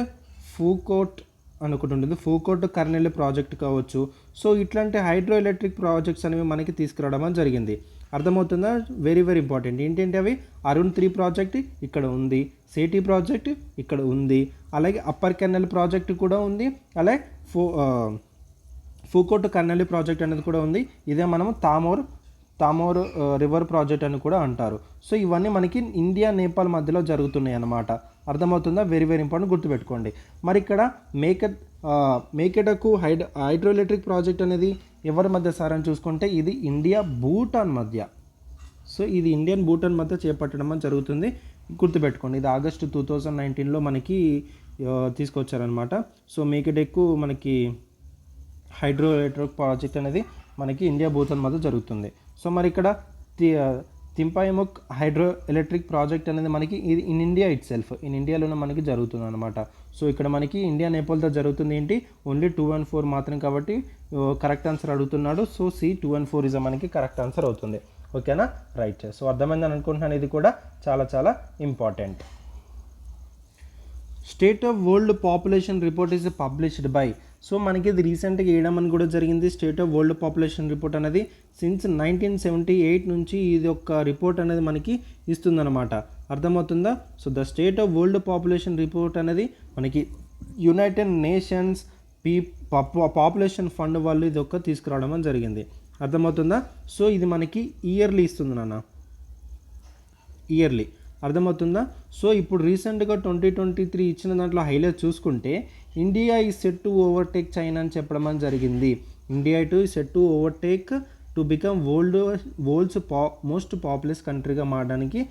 ఫూకోట్ అనుకుంటుంటుంది, ఫూకోట్ కర్నేలి ప్రాజెక్ట్ కావచ్చు. సో ఇట్లాంటి హైడ్రో ఎలక్ట్రిక్ ప్రాజెక్ట్స్ అనేవి మనకి తీసుకురావడం జరిగింది. అర్థమవుతుందా? Very very important. ఏంటంటే అవి అరుణ్ 3 ప్రాజెక్ట్ ఇక్కడ ఉంది, సేటీ ప్రాజెక్ట్ ఇక్కడ ఉంది, అలాగే అప్పర్ కెన్నెల్ ప్రాజెక్ట్ కూడా ఉంది, అలాగే ఫూకోట్ కర్నెలి ప్రాజెక్ట్ అనేది కూడా ఉంది. ఇదే మనము తామోర్ రివర్ ప్రాజెక్ట్ అని కూడా అంటారు. సో ఇవన్నీ మనకి ఇండియా నేపాల్ మధ్యలో జరుగుతున్నాయి అన్నమాట. అర్థమవుతుందా? వెరీ వెరీ ఇంపార్టెంట్, గుర్తుపెట్టుకోండి. మరి ఇక్కడ మేకెడకు హైడ్రో ఎలక్ట్రిక్ ప్రాజెక్ట్ అనేది ఎవరి మధ్య సార్ అని చూసుకుంటే ఇది ఇండియా భూటాన్ మధ్య. సో ఇది ఇండియన్ భూటాన్ మధ్య చేపట్టడం అని జరుగుతుంది, గుర్తుపెట్టుకోండి. ఇది ఆగస్టు 2019లో మనకి తీసుకొచ్చారనమాట. సో మేకెడెక్కు మనకి హైడ్రో ఎలక్ట్రిక్ ప్రాజెక్ట్ అనేది మనకి ఇండియా భూటాన్ మధ్య జరుగుతుంది. సో మరి ఇక్కడ తింపాయిముక్ హైడ్రో ఎలక్ట్రిక్ ప్రాజెక్ట్ అనేది మనకి ఇది in India it self, in ఇండియాలోనే మనకి జరుగుతుంది అనమాట. సో ఇక్కడ మనకి ఇండియా నేపాల్తో జరుగుతుంది ఏంటి, ఓన్లీ 2 and 4 మాత్రం, కాబట్టి కరెక్ట్ ఆన్సర్ అడుగుతున్నాడు. సో C 2 and 4 ఇస్ మనకి కరెక్ట్ ఆన్సర్ అవుతుంది. ఓకేనా, రైట్. సో అర్థమైందని అనుకుంటున్నాను, ఇది కూడా చాలా చాలా important. State of world population report is published by. So మనకి ఇది రీసెంట్గా వేయడం అని కూడా జరిగింది. State of world population report అనేది సిన్స్ 1978 నుంచి ఇది ఒక రిపోర్ట్ అనేది మనకి ఇస్తుందన్నమాట. అర్థమవుతుందా? So the state of world population report అనేది మనకి యునైటెడ్ నేషన్స్ పాపులేషన్ ఫండ్ వాళ్ళు ఇది ఒక తీసుకురావడం అని జరిగింది. అర్థమవుతుందా? సో ఇది మనకి ఇయర్లీ ఇస్తుంది నాన్న, ఇయర్లీ. అర్థమవుతుందా? సో ఇప్పుడు రీసెంట్గా 2023 ఇచ్చిన దాంట్లో హైలైట్ చూసుకుంటే ఇండియా ఈ సెట్ టు ఓవర్టేక్ చైనా అని చెప్పడం అని జరిగింది. India to set to overtake to become world's most populous కంట్రీగా మారడానికి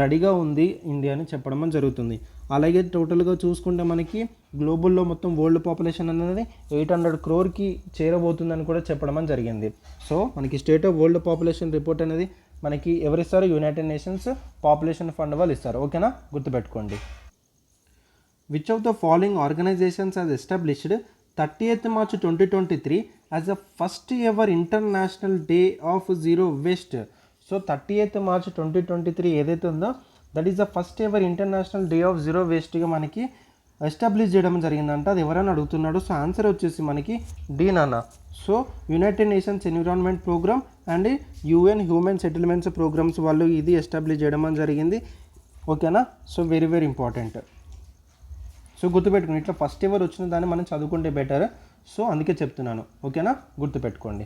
రెడీగా ఉంది ఇండియా అని చెప్పడం అని జరుగుతుంది. అలాగే టోటల్గా చూసుకుంటే మనకి గ్లోబల్లో మొత్తం వరల్డ్ పాపులేషన్ అనేది 800 crore చేరబోతుందని కూడా చెప్పడం అని జరిగింది. సో మనకి state of world population report అనేది మనకి ఎవరిస్తారు? యునైటెడ్ నేషన్స్ పాపులేషన్ ఫండ్ వాళ్ళు ఇస్తారు. ఓకేనా, గుర్తుపెట్టుకోండి. Which of the following organisations has established 30th March 2023 as the first ever international day of zero waste. So 30th March 2023 ఏదైతే ఉందో that is the first ever international day of zero వేస్ట్గా మనకి establish చేయడం జరిగిందంట. అది ఎవరైనా అడుగుతున్నాడు. So answer వచ్చేసి మనకి డి నాన్న. So United Nations Environment Programme and UN Human Settlements Programmes వాళ్ళు ఇది ఎస్టాబ్లిష్ చేయడం అని జరిగింది. ఓకేనా, so very very important. So గుర్తుపెట్టుకోండి, ఇట్లా ఫస్ట్ ఎవర్ వచ్చిన దాన్ని మనం చదువుకుంటే బెటర్. సో అందుకే చెప్తున్నాను. ఓకేనా, గుర్తుపెట్టుకోండి.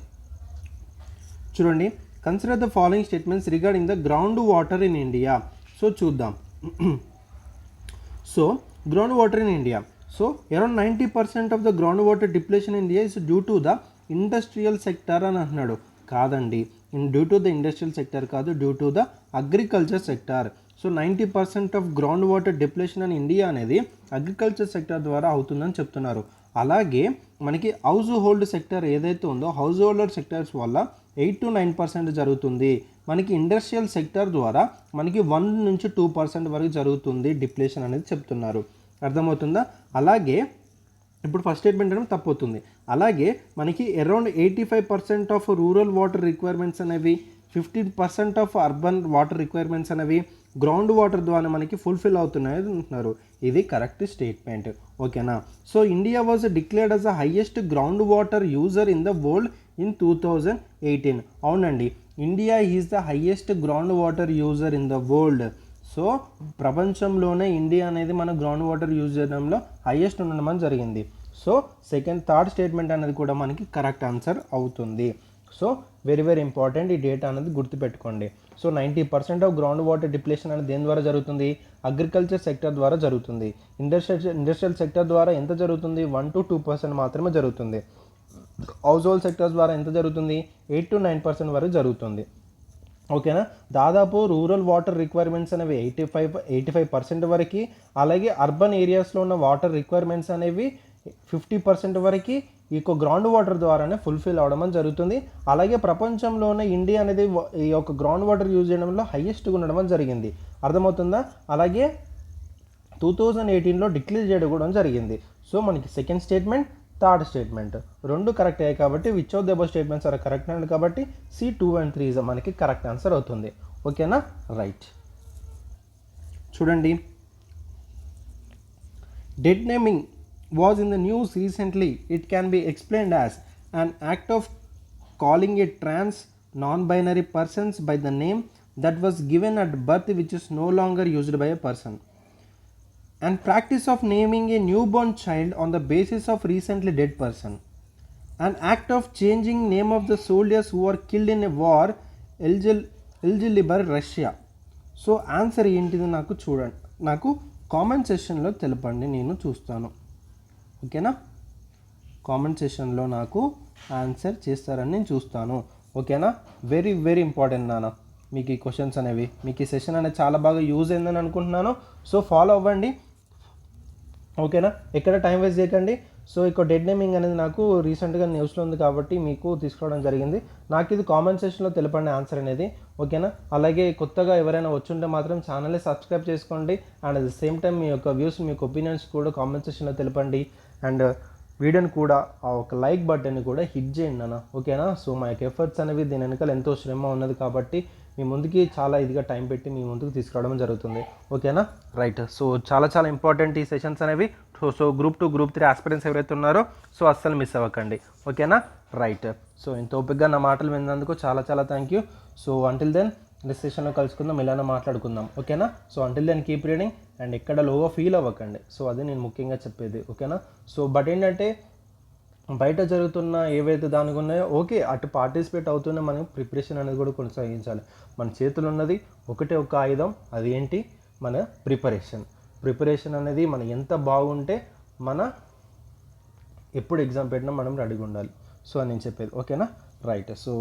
చూడండి, consider the following statements regarding the ground water in India. So చూద్దాం. So ground water in India. So around 90% of the ground water depletion in India is due to the industrial sector అని అంటున్నాడు. కాదండి, due to the industrial sector కాదు, due to the agriculture sector. So 90% of ground water depletion in India అనేది agriculture sector ద్వారా అవుతుందని చెప్తున్నారు. అలాగే మనకి హౌస్ హోల్డ్ సెక్టర్ ఏదైతే ఉందో హౌస్ హోల్డర్ సెక్టర్స్ వల్ల 8 to 9% జరుగుతుంది. మనకి ఇండస్ట్రియల్ సెక్టర్ ద్వారా మనకి 1 నుంచి 2% వరకు జరుగుతుంది డిప్లేషన్ అనేది చెప్తున్నారు. అర్థమవుతుందా? అలాగే ఇప్పుడు ఫస్ట్ స్టేట్మెంట్ అనేది తప్పవుతుంది. అలాగే మనకి around 85% of rural water requirements అనేవి, 15% ఆఫ్ అర్బన్ వాటర్ రిక్వైర్మెంట్స్ అనేవి గ్రౌండ్ వాటర్ ద్వారా మనకి ఫుల్ఫిల్ అవుతున్నాయి అంటున్నారు. ఇది కరెక్ట్ స్టేట్మెంట్. ఓకేనా, so India was declared as the highest ground water user in the world in 2018. అవునండి, India is the highest ground water user in the world. So ప్రపంచంలోనే India అనేది మన గ్రౌండ్ వాటర్ యూజ్ చేయడంలో highest ఉండడం జరిగింది. So third statement అనేది కూడా మనకి కరెక్ట్ ఆన్సర్ అవుతుంది. సో వెరీ ఇంపార్టెంట్ ఈ డేటా అనేది గుర్తుపెట్టుకోండి. So 90% of ground water depletion అనేది దేని ద్వారా జరుగుతుంది? అగ్రికల్చర్ సెక్టర్ ద్వారా జరుగుతుంది. ఇండస్ట్రియల్ సెక్టర్ ద్వారా ఎంత జరుగుతుంది? 1 to 2% మాత్రమే జరుగుతుంది. హౌస్ హోల్డ్ సెక్టర్స్ ద్వారా ఎంత జరుగుతుంది? 8 to 9% వరకు జరుగుతుంది. ఓకేనా. దాదాపు రూరల్ వాటర్ రిక్వైర్మెంట్స్ అనేవి 85% వరకు, అలాగే అర్బన్ ఏరియాస్లో ఉన్న వాటర్ రిక్వైర్మెంట్స్ అనేవి 50% వరకు ఈ యొక్క గ్రౌండ్ వాటర్ ద్వారానే ఫుల్ఫిల్ అవడం జరుగుతుంది. అలాగే ప్రపంచంలోనే ఇండియా అనేది ఈ యొక్క గ్రౌండ్ వాటర్ యూజ్ చేయడంలో హైయెస్ట్గా ఉండడం జరిగింది. అర్థమవుతుందా? అలాగే 2018లో డిక్లేర్ చేయడం కూడా జరిగింది. సో మనకి సెకండ్ స్టేట్మెంట్, థర్డ్ స్టేట్మెంట్ రెండు కరెక్ట్ అయ్యాయి కాబట్టి which of the above statements are correct and కాబట్టి C 2 and 3 ఇస్ మనకి కరెక్ట్ ఆన్సర్ అవుతుంది. ఓకేనా, రైట్. చూడండి, dead naming was in the news recently. It can be explained as an act of calling a trans non-binary persons by the name that was given at birth which is no longer used by a person, and practice of naming a newborn child on the basis of recently dead person, an act of changing name of the soldiers who were killed in a war eligible Russia. So answer ఏంటిది నాకు చూడండి, నాకు comment సెషన్లో తెలపండి, నేను చూస్తాను. ఓకేనా, comment సెషన్లో నాకు ఆన్సర్ చేస్తారని నేను చూస్తాను. ఓకేనా, వెరీ ఇంపార్టెంట్ నాన్న మీకు ఈ క్వశ్చన్స్ అనేవి. మీకు ఈ సెషన్ అనేది చాలా బాగా యూజ్ అయిందని అనుకుంటున్నాను. సో ఫాలో అవ్వండి. ఓకేనా, ఎక్కడ టైం వేస్ట్ చేయకండి. సో ఇక్కడ డెడ్ నేమింగ్ అనేది నాకు రీసెంట్గా న్యూస్లో ఉంది కాబట్టి మీకు తీసుకోవడం జరిగింది. నాకు ఇది కామెంట్ సెక్షన్లో తెలపండి ఆన్సర్ అనేది. ఓకేనా, అలాగే కొత్తగా ఎవరైనా వచ్చుంటే మాత్రం ఛానల్ని సబ్స్క్రైబ్ చేసుకోండి. And at the same time మీ యొక్క వ్యూస్, మీ యొక్క ఒపీనియన్స్ కూడా కామెంట్ సెక్షన్లో తెలపండి. అండ్ వీడియోని కూడా ఆ ఒక లైక్ బటన్ని కూడా హిట్ చేయండి అన్న. ఓకేనా, సో మా యొక్క ఎఫర్ట్స్ అనేవి దీని వెనకాల ఎంతో శ్రమ ఉన్నది కాబట్టి మీ ముందుకి చాలా ఇదిగా టైం పెట్టి మీ ముందుకు తీసుకురావడం జరుగుతుంది. ఓకేనా, రైట్. సో చాలా ఇంపార్టెంట్ ఈ సెషన్స్ అనేవి. సో గ్రూప్ 2, గ్రూప్ 3 ఆస్పిరెంట్స్ ఎవరైతే ఉన్నారో సో అస్సలు మిస్ అవ్వకండి. ఓకేనా, రైట్. సో ఇంత ఓపికగా నా మాటలు విన్నందుకు చాలా thank you. So until then next సెషన్లో కలుసుకుందాం, ఇలానే మాట్లాడుకుందాం. ఓకేనా, so until then keep reading and ఎక్కడ లోగా ఫీల్ అవ్వకండి. సో అది నేను ముఖ్యంగా చెప్పేది. ఓకేనా, సో బట్ ఏంటంటే బయట జరుగుతున్న ఏవైతే దానికి ఉన్నాయో ఓకే, అటు పార్టిసిపేట్ అవుతూనే మనం ప్రిపరేషన్ అనేది కూడా కొనసాగించాలి. మన చేతులు ఉన్నది ఒకటే ఒక ఆయుధం, అది ఏంటి? మన ప్రిపరేషన్ అనేది మనం ఎంత బాగుంటే మన ఎప్పుడు ఎగ్జామ్ పెట్టినా మనం రెడీగా ఉండాలి. సో అని నేను చెప్పేది. ఓకేనా, రైట్. సో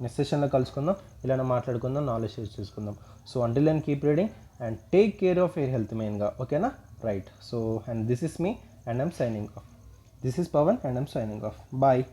నెక్స్ట్ సెషన్లో కలుసుకుందాం, ఇలానే మాట్లాడుకుందాం, నాలెడ్జ్ షేర్ చేసుకుందాం. So until then keep reading and take care of your health మెయిన్గా. ఓకేనా, right. So and this is me and I'm signing off. This is Pawan and I'm signing off. Bye.